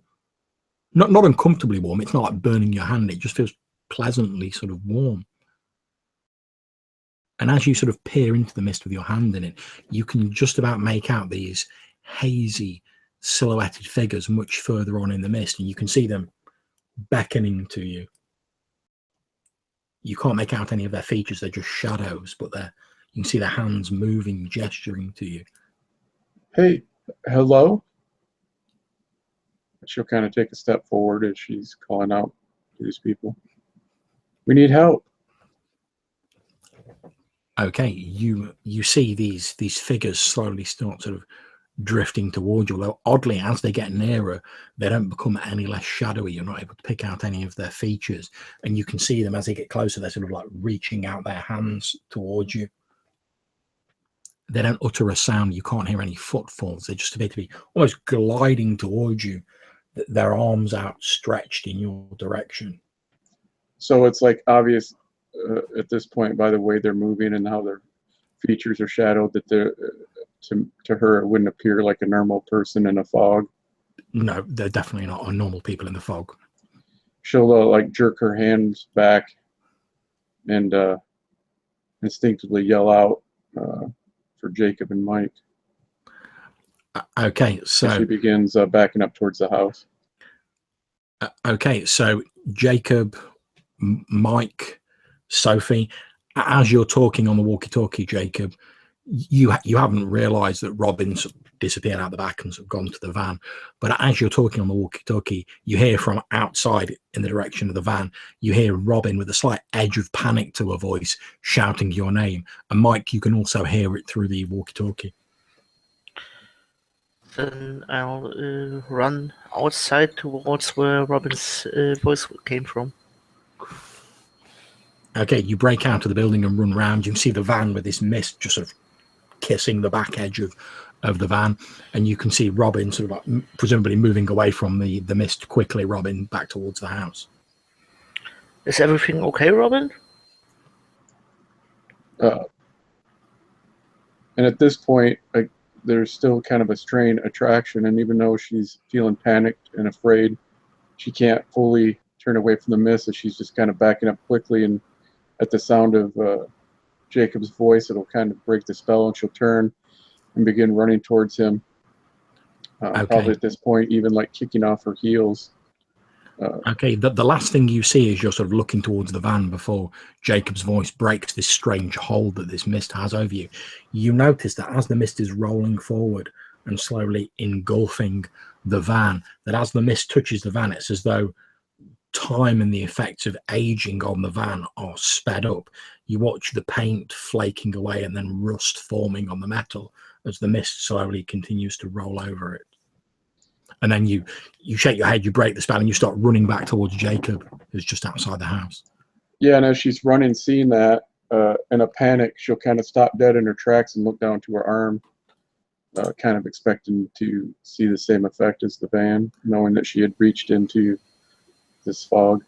not uncomfortably warm. It's not like burning your hand. It just feels pleasantly sort of warm. And as you sort of peer into the mist with your hand in it, you can just about make out these hazy, silhouetted figures much further on in the mist, and you can see them beckoning to you. You can't make out any of their features, they're just shadows, but you can see their hands moving, gesturing to you. Hey, hello? She'll kind of take a step forward as she's calling out. to these people. We need help. Okay, you see these figures slowly start sort of drifting towards you. Although oddly, as they get nearer, they don't become any less shadowy. You're not able to pick out any of their features, and you can see them as they get closer. They're sort of like reaching out their hands towards you. They don't utter a sound. You can't hear any footfalls. They just appear to be almost gliding towards you, their arms outstretched in your direction. So it's like obvious at this point by the way they're moving and how their features are shadowed that they're to her it wouldn't appear like a normal person in a fog. No, they're definitely not normal people in the fog. She'll like jerk her hands back and instinctively yell out for Jacob and Mike. Okay, so she begins backing up towards the house. Okay, so Jacob, Mike, Sophie, as you're talking on the walkie-talkie, Jacob, you haven't realised that Robin's disappeared out the back and sort of gone to the van. But as you're talking on the walkie-talkie, you hear from outside in the direction of the van, you hear Robin with a slight edge of panic to her voice shouting your name. And Mike, you can also hear it through the walkie-talkie. Then I'll run outside towards where Robin's voice came from. Okay, you break out of the building and run round. You can see the van with this mist just sort of kissing the back edge of the van, and you can see Robin sort of like presumably moving away from the mist quickly, Robin, back towards the house. Is everything okay, Robin? And at this point, like, there's still kind of a strained attraction, and even though she's feeling panicked and afraid, she can't fully turn away from the mist, as she's just kind of backing up quickly, and at the sound of Jacob's voice, it'll kind of break the spell, and she'll turn and begin running towards him. Okay. Probably at this point, even like kicking off her heels. Okay, the last thing you see is you're sort of looking towards the van before Jacob's voice breaks this strange hold that this mist has over you. You notice that as the mist is rolling forward and slowly engulfing the van, that as the mist touches the van, it's as though time and the effects of aging on the van are sped up. You watch the paint flaking away and then rust forming on the metal as the mist slowly continues to roll over it. And then you shake your head, you break the spell, and you start running back towards Jacob, who's just outside the house. Yeah, and as she's running, seeing that, in a panic, she'll kind of stop dead in her tracks and look down to her arm, kind of expecting to see the same effect as the van, knowing that she had reached into this fog.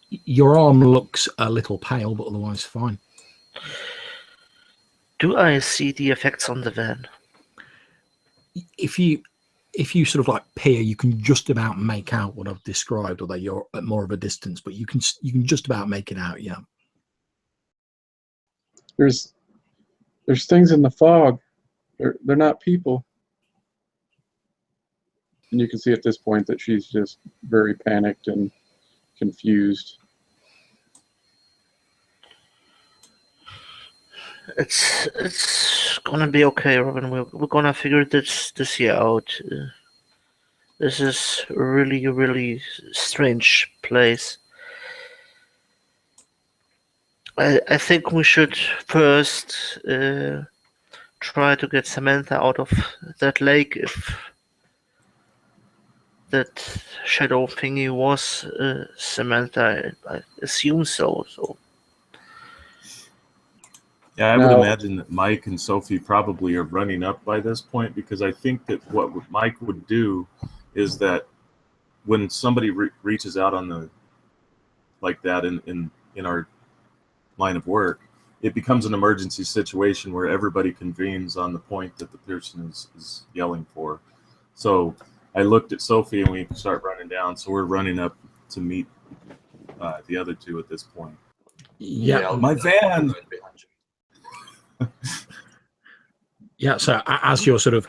Your arm looks a little pale, but otherwise fine. Do I see the effects on the van? If you sort of like peer, you can just about make out what I've described, although you're at more of a distance, but you can just about make it out, yeah. There's things in the fog. They're not people. And you can see at this point that she's just very panicked and confused. It's gonna be okay, Robin. We're gonna figure this year out. This is a really, really strange place. I think we should first try to get Samantha out of that lake, if that shadow thingy was Samantha. I assume so. Yeah, I would imagine that Mike and Sophie probably are running up by this point, because I think that what Mike would do is that when somebody reaches out on the like that in our line of work, it becomes an emergency situation where everybody convenes on the point that the person is yelling for. So I looked at Sophie and we start running down. So we're running up to meet the other two at this point. Yeah, my van. Yeah, so as you're sort of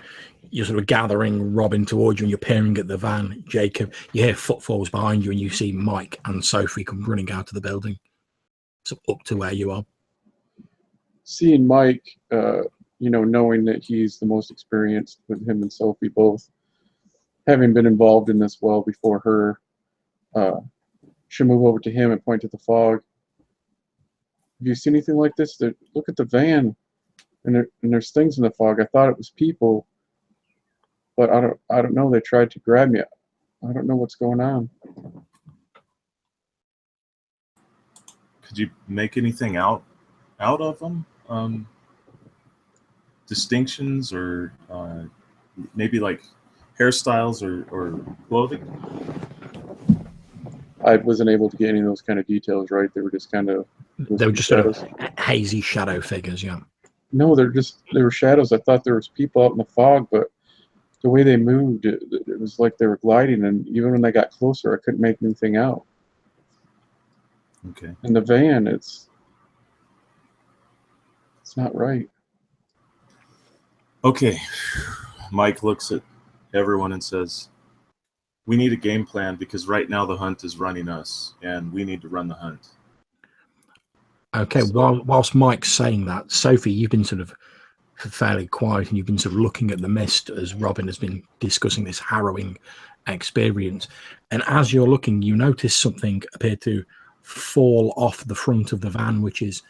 gathering Robin towards you and you're peering at the van, Jacob, you hear footfalls behind you and you see Mike and Sophie come running out of the building, so up to where you are. Seeing Mike, knowing that he's the most experienced, with him and Sophie both having been involved in this well before her, She'll move over to him and point to the fog. Have you seen anything like this? Look at the van, and there's things in the fog. I thought it was people, but I don't know. They tried to grab me. I don't know what's going on. Could you make anything out of them? Distinctions or maybe like hairstyles or clothing? I wasn't able to get any of those kind of details right. They were just kind of... They were just sort of hazy shadow figures, yeah. No, they were shadows. I thought there was people out in the fog, but the way they moved, it was like they were gliding, and even when they got closer, I couldn't make anything out. Okay. In the van, it's not right. Okay. Mike looks at everyone and says, we need a game plan because right now the hunt is running us, and we need to run the hunt. Okay, So, whilst Mike's saying that, Sophie, you've been sort of fairly quiet and you've been sort of looking at the mist as Robin has been discussing this harrowing experience. And as you're looking, you notice something appear to fall off the front of the van, which is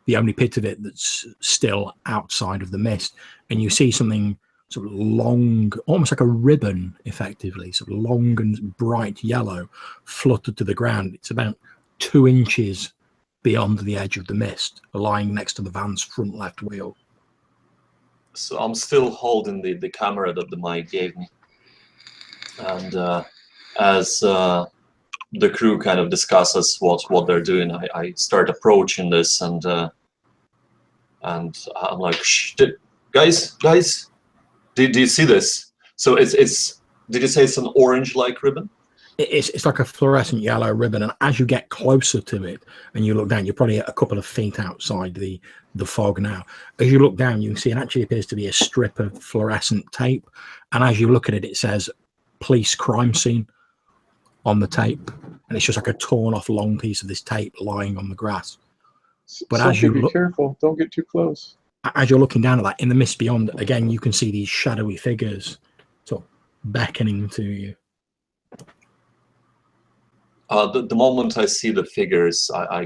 the only bit of it that's still outside of the mist. And you see something sort of long, almost like a ribbon, effectively, sort of long and bright yellow, fluttered to the ground. It's about 2 inches beyond the edge of the mist, lying next to the van's front left wheel. So I'm still holding the camera that the Mike gave me. And as the crew kind of discusses what they're doing, I start approaching this, and I'm like, shh, guys, do you see this? So it's did you say it's an orange-like ribbon? It's like a fluorescent yellow ribbon, and as you get closer to it and you look down, you're probably a couple of feet outside the fog now. As you look down, you can see it actually appears to be a strip of fluorescent tape, and as you look at it, it says police crime scene on the tape, and it's just like a torn off long piece of this tape lying on the grass. But Sophie, as you be look, careful, don't get too close. as you're looking down at that, in the mist beyond, again, you can see these shadowy figures sort of beckoning to you. The moment I see the figures, I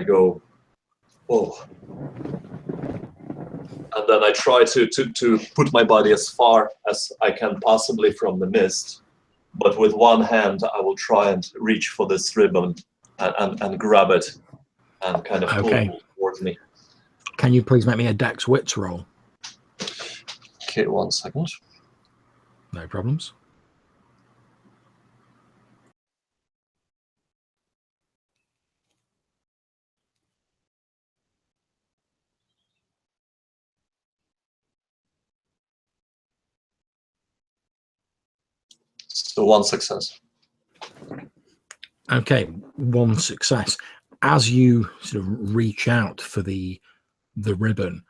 go, oh, and then I try to put my body as far as I can possibly from the mist, but with one hand I will try and reach for this ribbon and grab it and kind of pull it towards me. Can you please make me a Dex Wits roll? Okay, 1 second. No problems. So 1 success. Okay, 1 success. As you sort of reach out for the ribbon,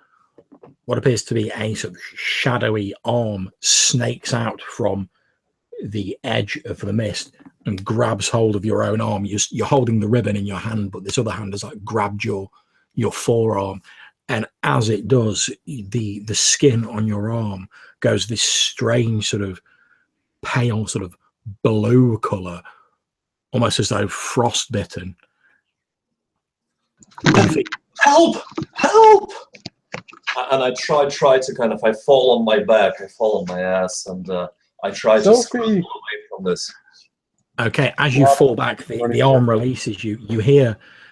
what appears to be a sort of shadowy arm snakes out from the edge of the mist and grabs hold of your own arm. You're holding the ribbon in your hand, but this other hand has like grabbed your forearm, and as it does, the skin on your arm goes this strange sort of pale sort of blue color, almost as though frostbitten. Help! And I try to kind of, I fall on my back, I fall on my ass, and I try to scramble away from this. Okay, as you fall back, the arm releases you.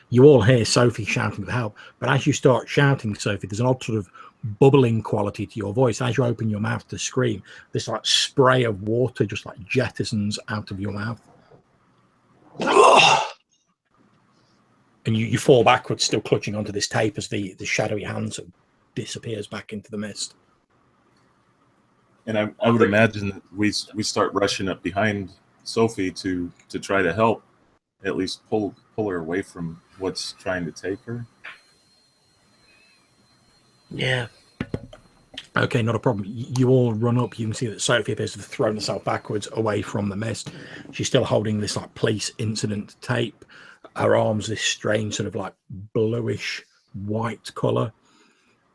You all hear Sophie shouting for help, but as you start shouting, Sophie, there's an odd sort of bubbling quality to your voice. As you open your mouth to scream, this like spray of water just like jettisons out of your mouth. And you fall backwards, still clutching onto this tape as the shadowy hand sort of disappears back into the mist. And I would imagine that we start rushing up behind Sophie to try to help, at least pull her away from what's trying to take her. Yeah. Okay, not a problem. You all run up. You can see that Sophie appears to have thrown herself backwards away from the mist. She's still holding this like police incident tape. Her arms this strange sort of like bluish white color,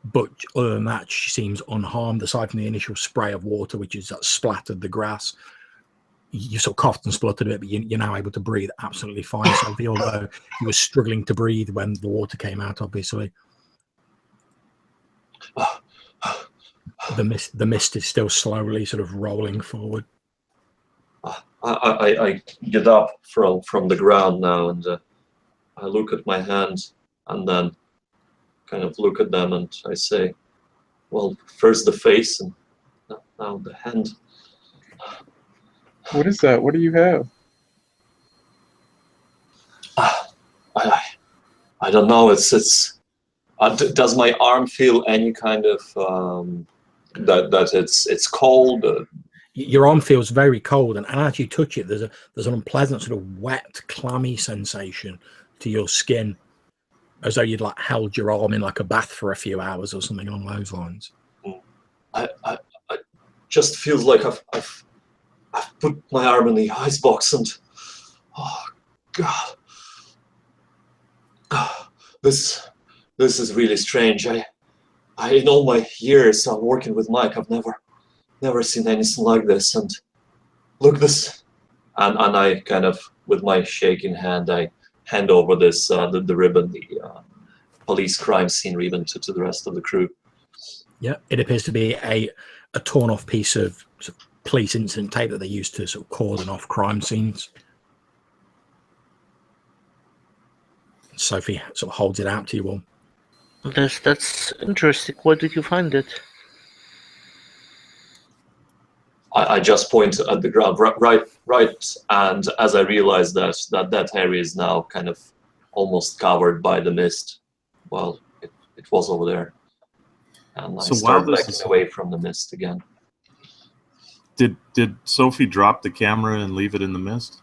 but other than that, she seems unharmed aside from the initial spray of water, which is that splattered the grass. you sort of coughed and spluttered a bit, but you're now able to breathe absolutely fine, Sophie, although you were struggling to breathe when the water came out, obviously. The mist is still slowly sort of rolling forward. I get up from the ground now, and I look at my hands, and then kind of look at them, and I say, well, first the face, and now the hand. What is that? What do you have? I don't know. It's. Does my arm feel any kind of that it's cold? Your arm feels very cold, and as you touch it, there's an unpleasant sort of wet, clammy sensation to your skin, as though you'd like held your arm in like a bath for a few hours or something along those lines. I just feels like I've put my arm in the ice box, and oh God, this is really strange. I in all my years of working with Mike, I've never seen anything like this. And look this, and I kind of, with my shaking hand, I hand over this the ribbon, the police crime scene ribbon to the rest of the crew. Yeah, it appears to be a torn off piece of sort of police incident tape that they used to sort of cordon off crime scenes. Sophie sort of holds it out to you all. That's interesting. Where did you find it? I just point at the ground, right, and as I realize that area is now kind of almost covered by the mist. Well, it was over there, and So I start while this backing is away from the mist again. Did Sophie drop the camera and leave it in the mist?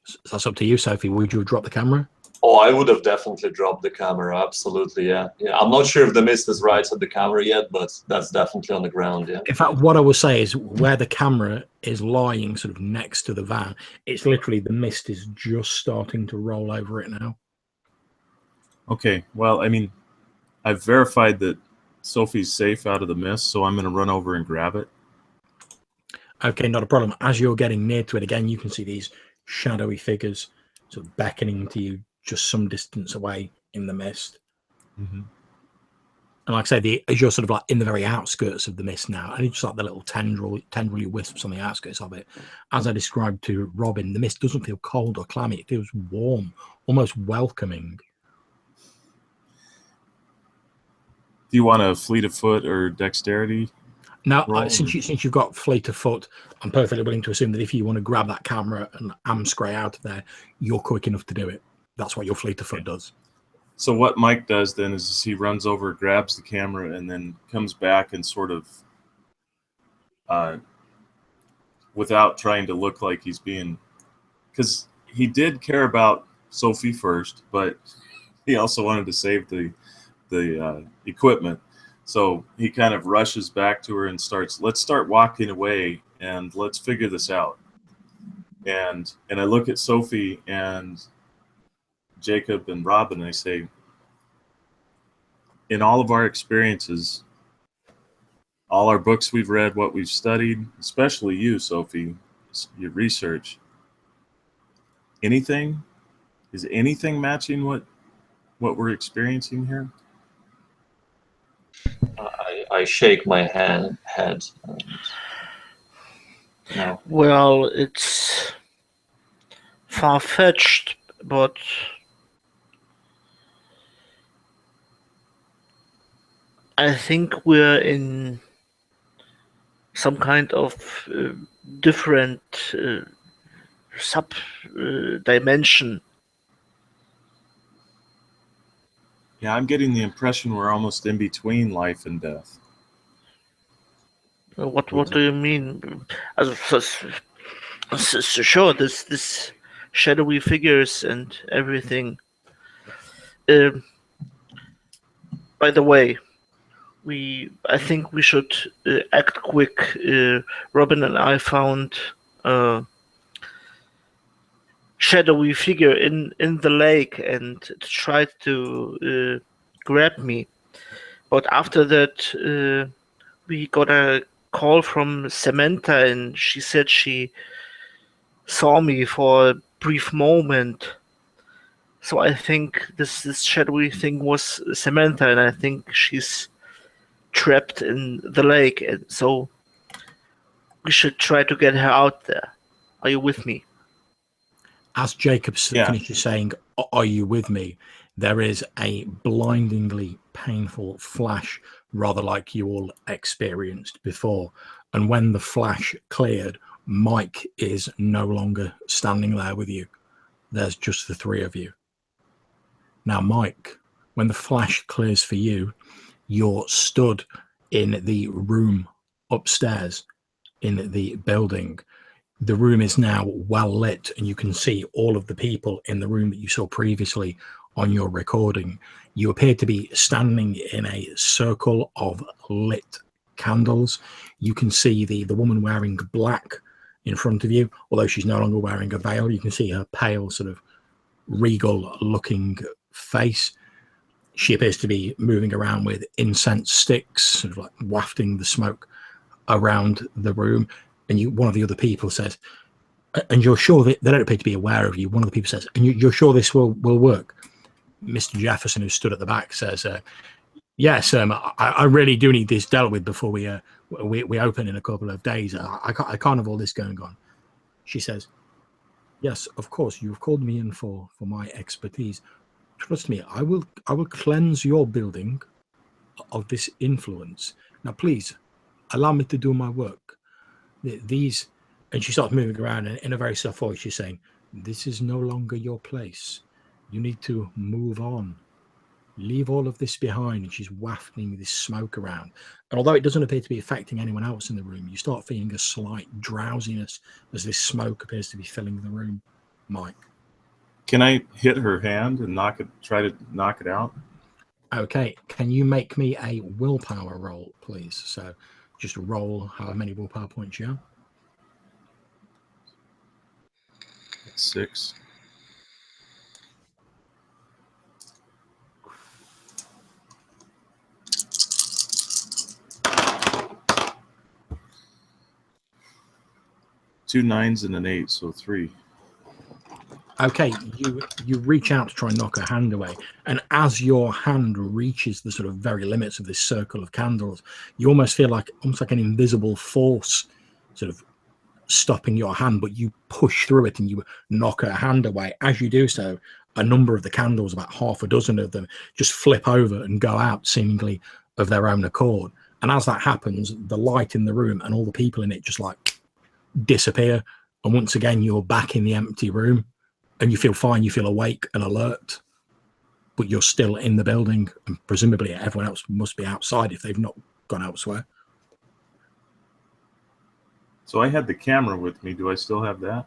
So that's up to you, Sophie. Would you drop the camera? Oh, I would have definitely dropped the camera. Absolutely, yeah. I'm not sure if the mist is right at the camera yet, but that's definitely on the ground. Yeah. In fact, what I will say is where the camera is lying sort of next to the van, it's literally the mist is just starting to roll over it now. Okay, well, I mean, I've verified that Sophie's safe out of the mist, so I'm going to run over and grab it. Okay, not a problem. As you're getting near to it again, you can see these shadowy figures sort of beckoning to you just some distance away in the mist. Mm-hmm. And like I say, as you're sort of like in the very outskirts of the mist now, and it's just like the little tendrily wisps on the outskirts of it. As I described to Robin, the mist doesn't feel cold or clammy. It feels warm, almost welcoming. Do you want a fleet of foot or dexterity? Now, since you've got fleet of foot, I'm perfectly willing to assume that if you want to grab that camera and amscray out of there, you're quick enough to do it. That's what your fleet of foot does. So what Mike does then is he runs over, grabs the camera, and then comes back and sort of, without trying to look like he's being, because he did care about Sophie first, but he also wanted to save the equipment. So he kind of rushes back to her and let's start walking away and let's figure this out. And I look at Sophie and Jacob and Robin, and I say, in all of our experiences, all our books we've read, what we've studied, especially you, Sophie, your research, is anything matching what we're experiencing here? I shake my head. No. Well, it's far-fetched, but I think we're in some kind of different sub-dimension. Yeah, I'm getting the impression we're almost in between life and death. What do you mean? Sure, this shadowy figures and everything. By the way, I think we should act quick. Robin and I found a shadowy figure in the lake and tried to grab me. But after that, we got a call from Samantha, and she said she saw me for a brief moment. So I think this shadowy thing was Samantha, and I think she's trapped in the lake, and so we should try to get her out there. Are you with me? As Jacob Yeah. finishes saying, "Are you with me?" there is a blindingly painful flash, rather like you all experienced before. And when the flash cleared, Mike is no longer standing there with you. There's just the three of you. Now, Mike, when the flash clears for you, you're stood in the room upstairs in the building. The room is now well lit, and you can see all of the people in the room that you saw previously on your recording. You appear to be standing in a circle of lit candles. You can see the woman wearing black in front of you, although she's no longer wearing a veil. You can see her pale, sort of regal looking face. She appears to be moving around with incense sticks, sort of like wafting the smoke around the room. And one of the other people says, "And you're sure that they don't appear to be aware of you?" One of the people says, "And you're sure this will work?" Mr. Jefferson, who stood at the back, says, "Yes, I really do need this dealt with before we open in a couple of days. I can't have all this going on." She says, "Yes, of course. You've called me in for my expertise. Trust me, I will cleanse your building of this influence. Now, please allow me to do my work. These," and she starts moving around, and in a very soft voice, she's saying, "This is no longer your place. You need to move on. Leave all of this behind." And she's wafting this smoke around. And although it doesn't appear to be affecting anyone else in the room, you start feeling a slight drowsiness as this smoke appears to be filling the room. Mike. Can I hit her hand and try to knock it out? Okay, can you make me a willpower roll, please? So just roll however many willpower points you have. 6. Two 9s and an 8, so 3. Okay, you reach out to try and knock her hand away, and as your hand reaches the sort of very limits of this circle of candles, you almost feel like an invisible force sort of stopping your hand, but you push through it and you knock her hand away. As you do so, a number of the candles, about half a dozen of them, just flip over and go out seemingly of their own accord. And as that happens, the light in the room and all the people in it just like disappear, and once again you're back in the empty room. And you feel fine, you feel awake and alert, but you're still in the building, and presumably everyone else must be outside if they've not gone elsewhere. So I had the camera with me. Do I still have that?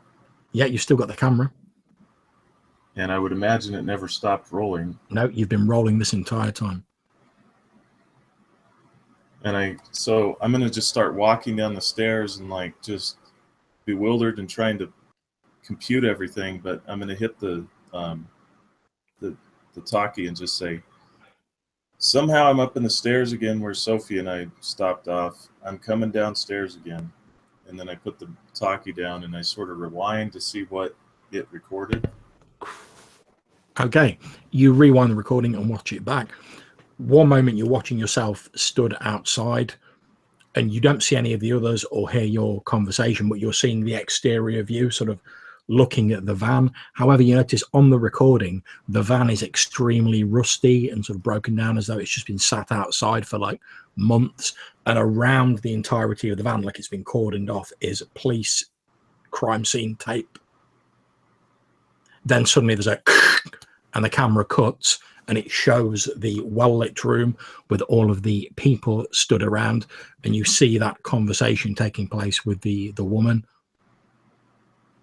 Yeah, you've still got the camera. And I would imagine it never stopped rolling. No, you've been rolling this entire time. And so I'm going to just start walking down the stairs and like just bewildered and trying to compute everything, but I'm going to hit the talkie and just say, "Somehow I'm up in the stairs again where Sophie and I stopped off. I'm coming downstairs again." And then I put the talkie down and I sort of rewind to see what it recorded. Okay, you rewind the recording and watch it back. One moment you're watching yourself stood outside, and you don't see any of the others or hear your conversation, but you're seeing the exterior view sort of looking at the van. However, you notice on the recording, the van is extremely rusty and sort of broken down, as though it's just been sat outside for like months. And around the entirety of the van, like it's been cordoned off, is police crime scene tape. Then suddenly there's a and the camera cuts, and it shows the well-lit room with all of the people stood around, and you see that conversation taking place with the woman,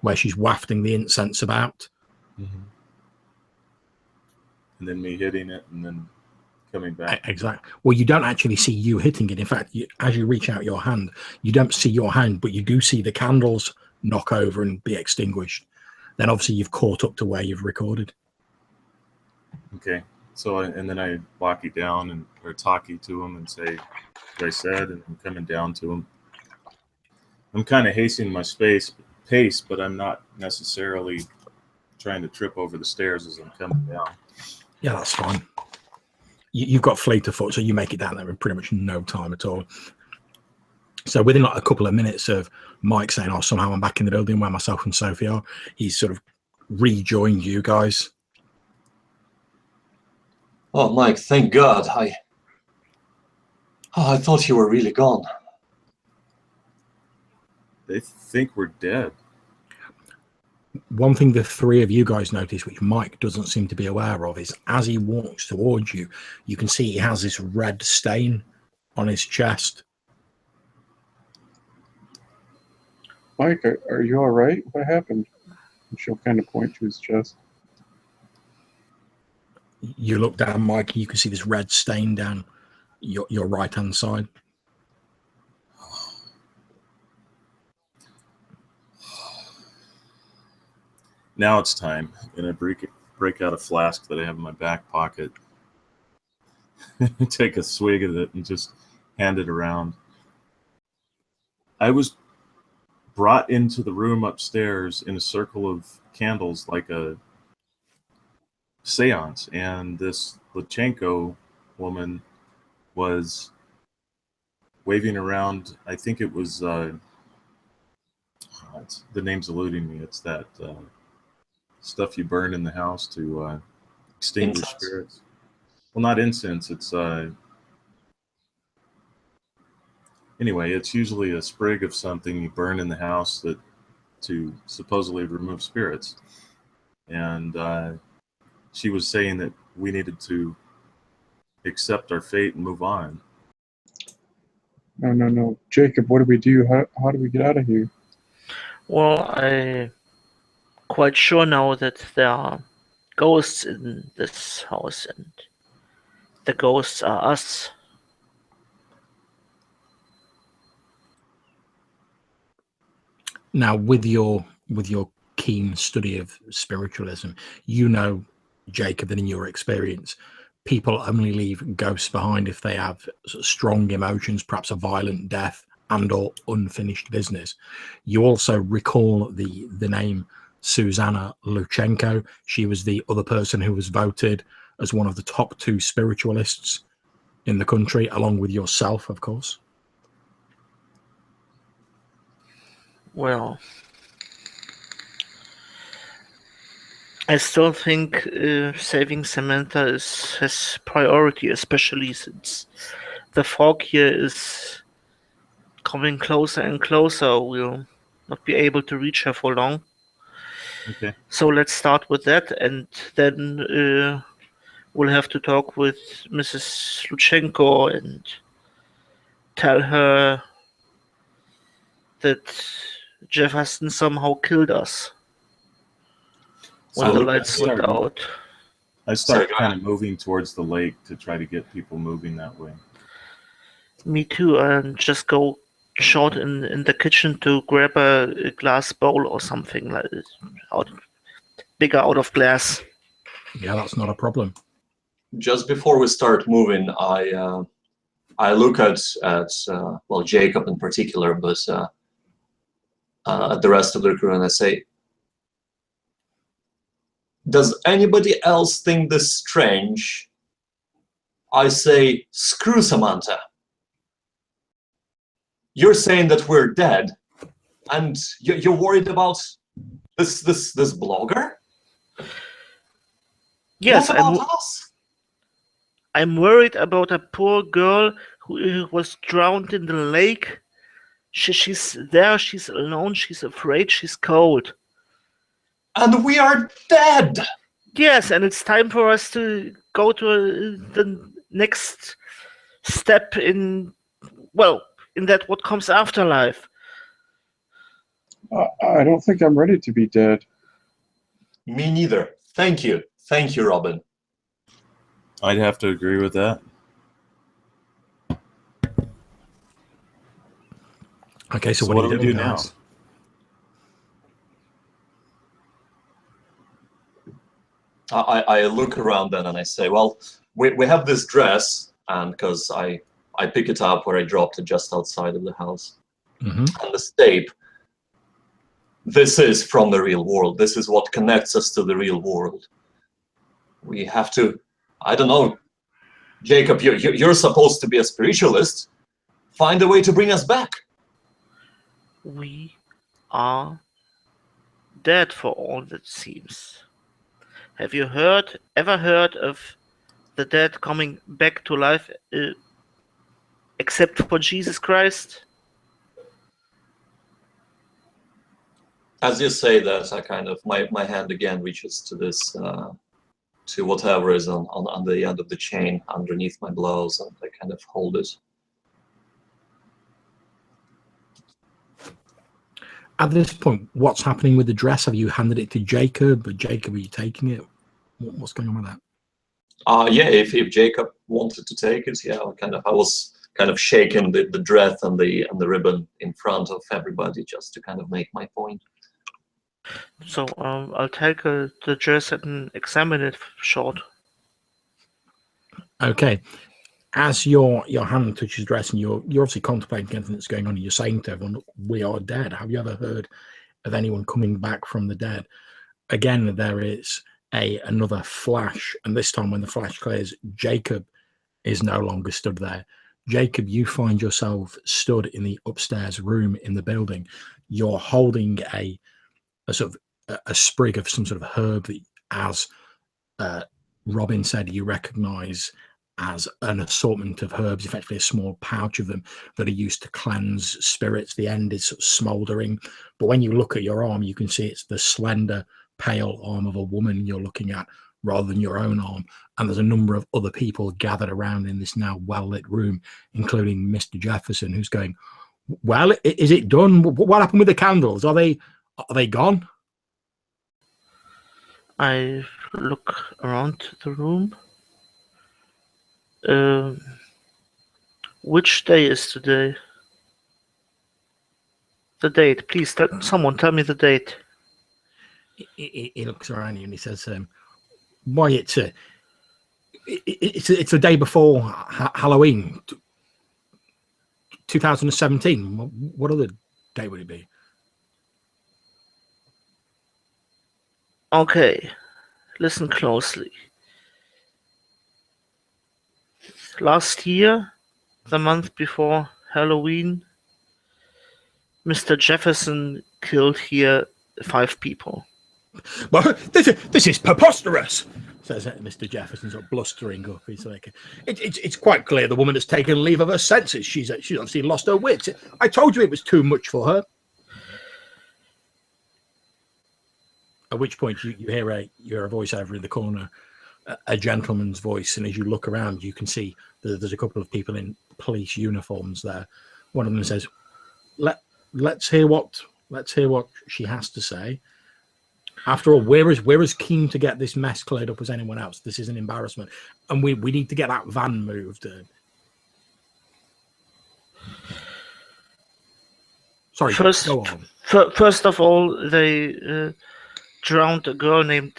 where she's wafting the incense about. Mm-hmm. And then me hitting it and then coming back. Exactly. Well, you don't actually see you hitting it. In fact, as you reach out your hand, you don't see your hand, but you do see the candles knock over and be extinguished. Then obviously you've caught up to where you've recorded. Okay. So, and then I walkie down or talkie to him and say what I said, and I'm coming down to him. I'm kind of hastening my pace, but I'm not necessarily trying to trip over the stairs as I'm coming down. Yeah, that's fine. You've got fleet of foot, so you make it down there in pretty much no time at all. So within like a couple of minutes of Mike saying, "Oh, somehow I'm back in the building where myself and Sophie are," he's sort of rejoined you guys. Oh, Mike, thank God. I thought you were really gone. They think we're dead. One thing the three of you guys notice, which Mike doesn't seem to be aware of, is as he walks towards you, you can see he has this red stain on his chest. Mike, are you all right? What happened? And she'll kind of point to his chest. You look down, Mike, and you can see this red stain down your right-hand side. Now it's time. I'm going to break out a flask that I have in my back pocket. Take a swig of it and just hand it around. I was brought into the room upstairs in a circle of candles like a seance, and this Lachenko woman was waving around. I think it was the name's eluding me. It's that stuff you burn in the house to extinguish Incense. spirits. Well, not incense. It's anyway, it's usually a sprig of something you burn in the house to supposedly remove spirits. And she was saying that we needed to accept our fate and move on. No. Jacob, what do we do? How do we get out of here? Well, I'm quite sure now that there are ghosts in this house, and the ghosts are us. Now, with your keen study of spiritualism, you know, Jacob, that in your experience, people only leave ghosts behind if they have strong emotions, perhaps a violent death and or unfinished business. You also recall the name Susanna Luchenko. She was the other person who was voted as one of the top 2 spiritualists in the country, along with yourself, of course. Well, I still think saving Samantha has priority, especially since the fog here is coming closer and closer. We'll not be able to reach her for long. Okay. So let's start with that, and then we'll have to talk with Mrs. Luchenko and tell her that Jefferson somehow killed us when the lights went out. I start kind of moving towards the lake to try to get people moving that way. Me too, and just go short in the kitchen to grab a glass bowl or something like this, bigger out of glass. Yeah, that's not a problem. Just before we start moving, I look at well, Jacob in particular, but at the rest of the crew, and I say, does anybody else think this strange? I say, screw Samantha. You're saying that we're dead, and you're worried about this blogger? Yes, what about us? I'm worried about a poor girl who was drowned in the lake. She's there, she's alone, she's afraid, she's cold. And we are dead! Yes, and it's time for us to go to the next step in that what comes after life. I don't think I'm ready to be dead. Me neither. Thank you, Robin. I'd have to agree with that. Okay, so what do we you do now? I look around then and I say, well, we have this dress, and because I pick it up where I dropped it just outside of the house. and the stake. This is from the real world. This is what connects us to the real world. We have to, I don't know, Jacob, you're supposed to be a spiritualist. Find a way to bring us back. We are dead for all that seems. Have you ever heard of the dead coming back to life except for Jesus Christ? As you say that, I kind of, my hand again reaches to this, to whatever is on the end of the chain underneath my blouse, and I kind of hold it. At this point, what's happening with the dress? Have you handed it to Jacob? Or Jacob, are you taking it? What's going on with that? Yeah, if Jacob wanted to take it, yeah, I was kind of shaking the dress and the ribbon in front of everybody just to kind of make my point. So I'll take the dress and examine it short. Okay. As your hand touches dress, and you're obviously contemplating anything that's going on, and you're saying to everyone, "We are dead." Have you ever heard of anyone coming back from the dead? Again, there is another flash, and this time when the flash clears, Jacob is no longer stood there. Jacob, you find yourself stood in the upstairs room in the building. You're holding a sort of a sprig of some sort of herb that, as Robin said, you recognize as an assortment of herbs, effectively a small pouch of them that are used to cleanse spirits. The end is sort of smouldering, but when you look at your arm, you can see it's the slender, pale arm of a woman you're looking at rather than your own arm. And there's a number of other people gathered around in this now well-lit room, including Mr. Jefferson, who's going, "Well, is it done? What happened with the candles? Are they gone?" I look around the room. Which day is today? The date, please. Someone tell me the date. He looks around you and he says, "Why, it's a day before Halloween, 2017. What other day would it be?" Okay, listen closely. Last year, the month before Halloween, Mr. Jefferson killed here 5 people. "Well, this is preposterous," says Mr. Jefferson, sort of blustering up. He's like, it's quite clear the woman has taken leave of her senses. She's obviously lost her wits. I told you it was too much for her." At which point you hear a voice over in the corner, a gentleman's voice, and as you look around, you can see that there's a couple of people in police uniforms there. One of them says, "Let's hear what she has to say. After all, we're as keen to get this mess cleared up as anyone else. This is an embarrassment, and we need to get that van moved." Sorry, go on. First of all, they drowned a girl named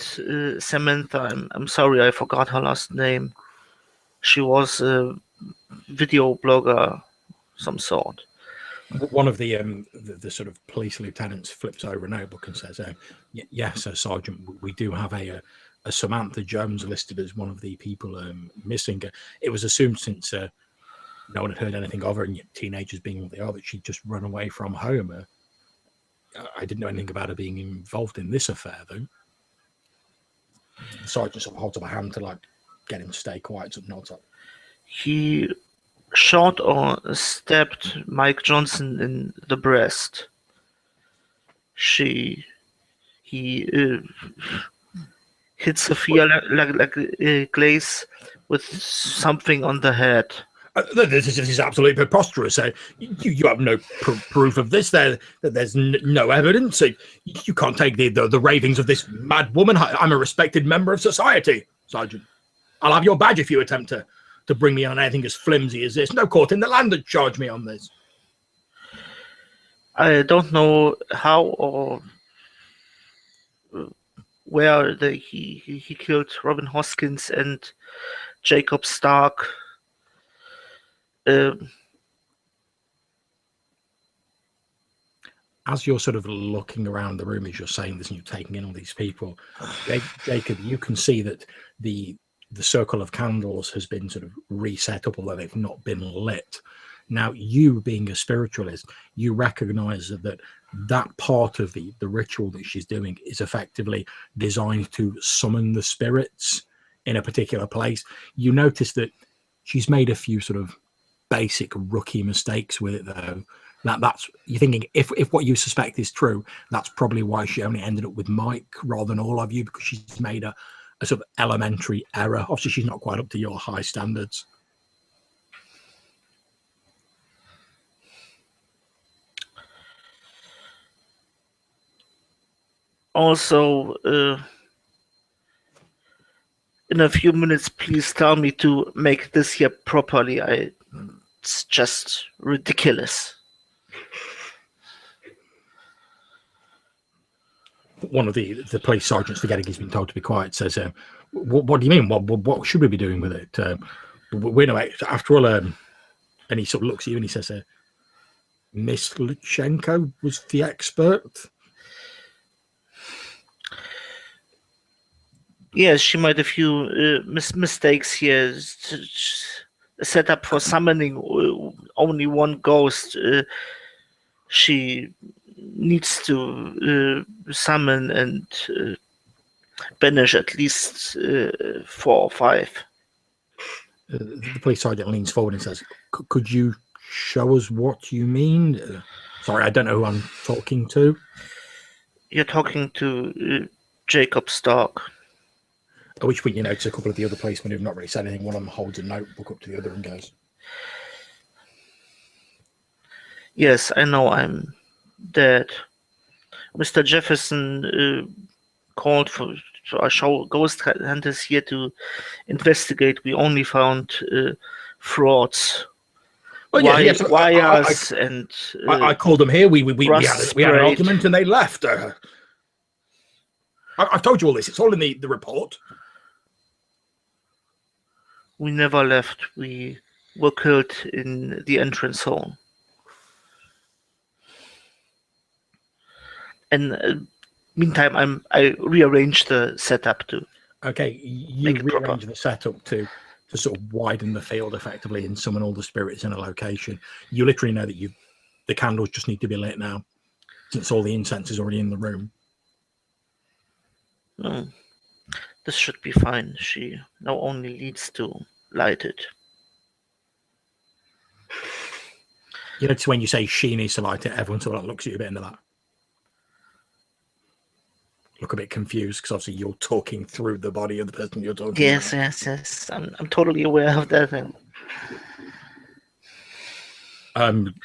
Samantha. I'm sorry, I forgot her last name. She was a video blogger, some sort. One of the sort of police lieutenants flips over a notebook and says, "Yes, Sergeant, we do have a Samantha Jones listed as one of the people missing. It was assumed, since no one had heard anything of her, and teenagers being what they are, that she'd just run away from home. I didn't know anything about her being involved in this affair, though." The sergeant sort of holds up a hand to get him to stay quiet, so nods up. He shot or stabbed Mike Johnson in the breast. He hit Sophia like a glaze with something on the head. This is absolutely preposterous. You have no proof of this. There's no evidence. You can't take the ravings of this mad woman. I'm a respected member of society, Sergeant. I'll have your badge if you attempt to bring me on anything as flimsy as this. No court in the land would charge me on this. I don't know how or where he killed Robin Hoskins and Jacob Stark. as you're sort of looking around the room, as you're saying this and you're taking in all these people, Jacob, you can see that the circle of candles has been sort of reset up, although they've not been lit. Now, you being a spiritualist, you recognize that part of the ritual that she's doing is effectively designed to summon the spirits in a particular place. You notice that she's made a few sort of basic rookie mistakes with it, though. That's you're thinking, if what you suspect is true, that's probably why she only ended up with Mike rather than all of you, because she's made a sort of elementary error. Obviously, she's not quite up to your high standards. Also, in a few minutes, please tell me to make this here properly. It's just ridiculous. One of the police sergeants, forgetting he's been told to be quiet, says, what do you mean? What should we be doing with it? We know, after all, and he sort of looks at you and he says, Miss Luchenko was the expert. Yes, she made a few mistakes here. A setup for summoning only one ghost. She needs to summon and banish at least 4 or 5. The police sergeant leans forward and says, could you show us what you mean? Sorry, I don't know who I'm talking to. You're talking to Jacob Stark. At which point you notice a couple of the other policemen who've not really said anything. One of them holds a notebook up to the other and goes, Yes, I know I'm dead. Mr. Jefferson called for our show ghost hunters here to investigate. We only found frauds. well, yeah, yes, Wires and I called them here. We had an argument and they left. I've told you all this. It's all in the report. We never left. We were killed in the entrance hall. And meantime, I rearranged the setup to. Okay, you rearrange the setup to sort of widen the field effectively and summon all the spirits in a location. You literally know that the candles just need to be lit now, since all the incense is already in the room. This should be fine. She now only needs to light it. You know, it's when you say she needs to light it, everyone sort of looks at you a bit into that. Look a bit confused because obviously you're talking through the body of the person you're talking Yes, about. yes. I'm totally aware of that.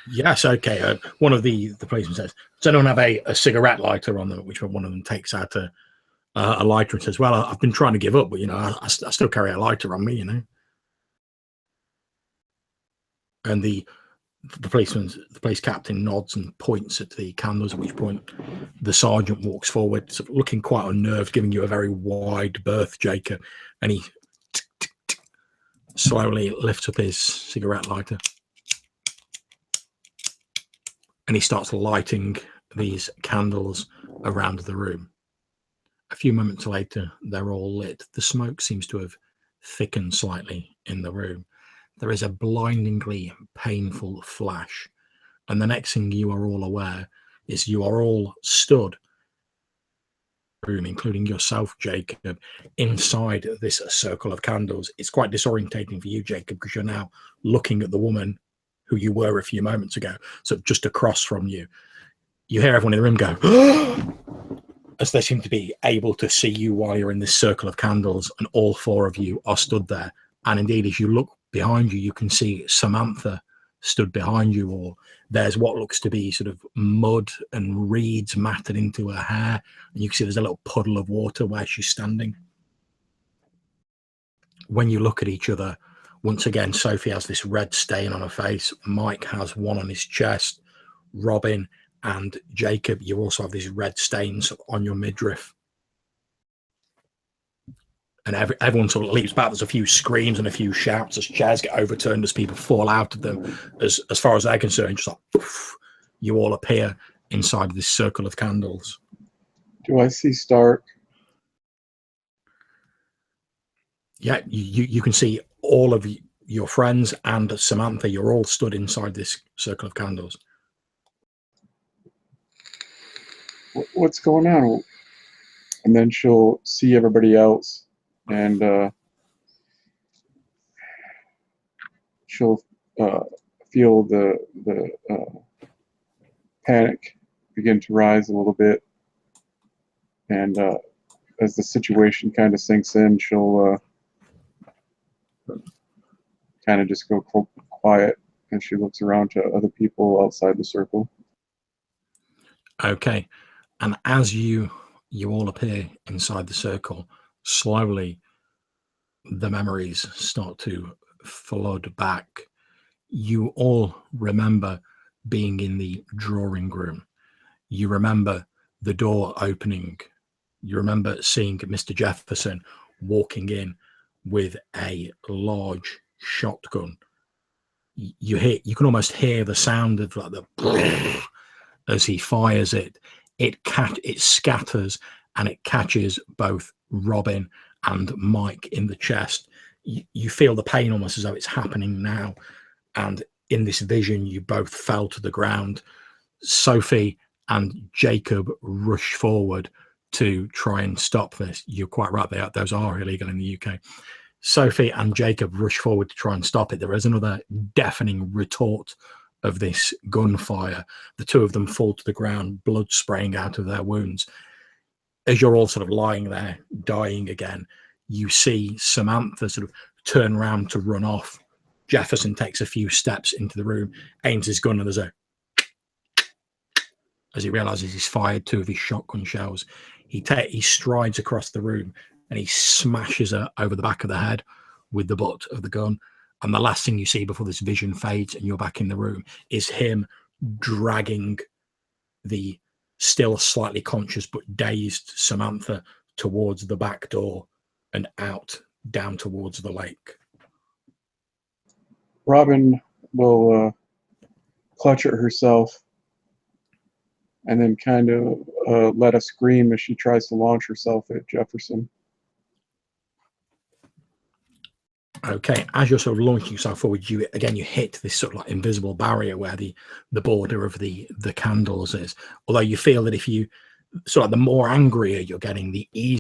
Yes, okay. One of the policemen says, does anyone have a cigarette lighter on them? At which one of them takes out a lighter and says, well, I've been trying to give up, but, you know, I still carry a lighter on me, you know. And the police captain nods and points at the candles, at which point the sergeant walks forward, sort of looking quite unnerved, giving you a very wide berth, Jacob. And he slowly lifts up his cigarette lighter. And he starts lighting these candles around the room. A few moments later, they're all lit. The smoke seems to have thickened slightly in the room. There is a blindingly painful flash. And the next thing you are all aware is you are all stood, room, including yourself, Jacob, inside this circle of candles. It's quite disorientating for you, Jacob, because you're now looking at the woman who you were a few moments ago, so just across from you. You hear everyone in the room go, as they seem to be able to see you while you're in this circle of candles, and all 4 of you are stood there. And indeed, as you look behind you, you can see Samantha stood behind you, or there's what looks to be sort of mud and reeds matted into her hair, and you can see there's a little puddle of water where she's standing. When you look at each other, once again, Sophie has this red stain on her face. Mike has one on his chest. Robin and Jacob, you also have these red stains on your midriff. And everyone sort of leaps back. There's a few screams and a few shouts as chairs get overturned, as people fall out of them. As far as they're concerned, just like poof, you all appear inside this circle of candles. Do I see Stark? Yeah, you can see all of your friends and Samantha. You're all stood inside this circle of candles. What's going on? And then she'll see everybody else, and she'll feel the panic begin to rise a little bit. And as the situation kind of sinks in, she'll kind of just go quiet, and she looks around to other people outside the circle. Okay, and as you all appear inside the circle, slowly the memories start to flood back. You all remember being in the drawing room. You remember the door opening. You remember seeing Mr. Jefferson walking in with a large shotgun. You can almost hear the sound of like the as he fires it. It scatters, and it catches both Robin and Mike in the chest. You feel the pain almost as though it's happening now. And in this vision, you both fell to the ground. Sophie and Jacob rush forward to try and stop this. You're quite right, those are illegal in the UK. Sophie and Jacob rush forward to try and stop it. There is another deafening retort of this gunfire. The two of them fall to the ground, blood spraying out of their wounds. As you're all sort of lying there, dying again, you see Samantha sort of turn around to run off. Jefferson takes a few steps into the room, aims his gun, and there's a as he realizes he's fired 2 of his shotgun shells. He strides across the room and he smashes her over the back of the head with the butt of the gun. And the last thing you see before this vision fades and you're back in the room is him dragging the still slightly conscious but dazed Samantha towards the back door and out down towards the lake. Robin will clutch at herself and then kind of let a scream as she tries to launch herself at Jefferson. Okay, as you're sort of launching yourself forward, you hit this sort of like invisible barrier where the border of the candles is. Although you feel that if you sort of the more angrier you're getting, the easier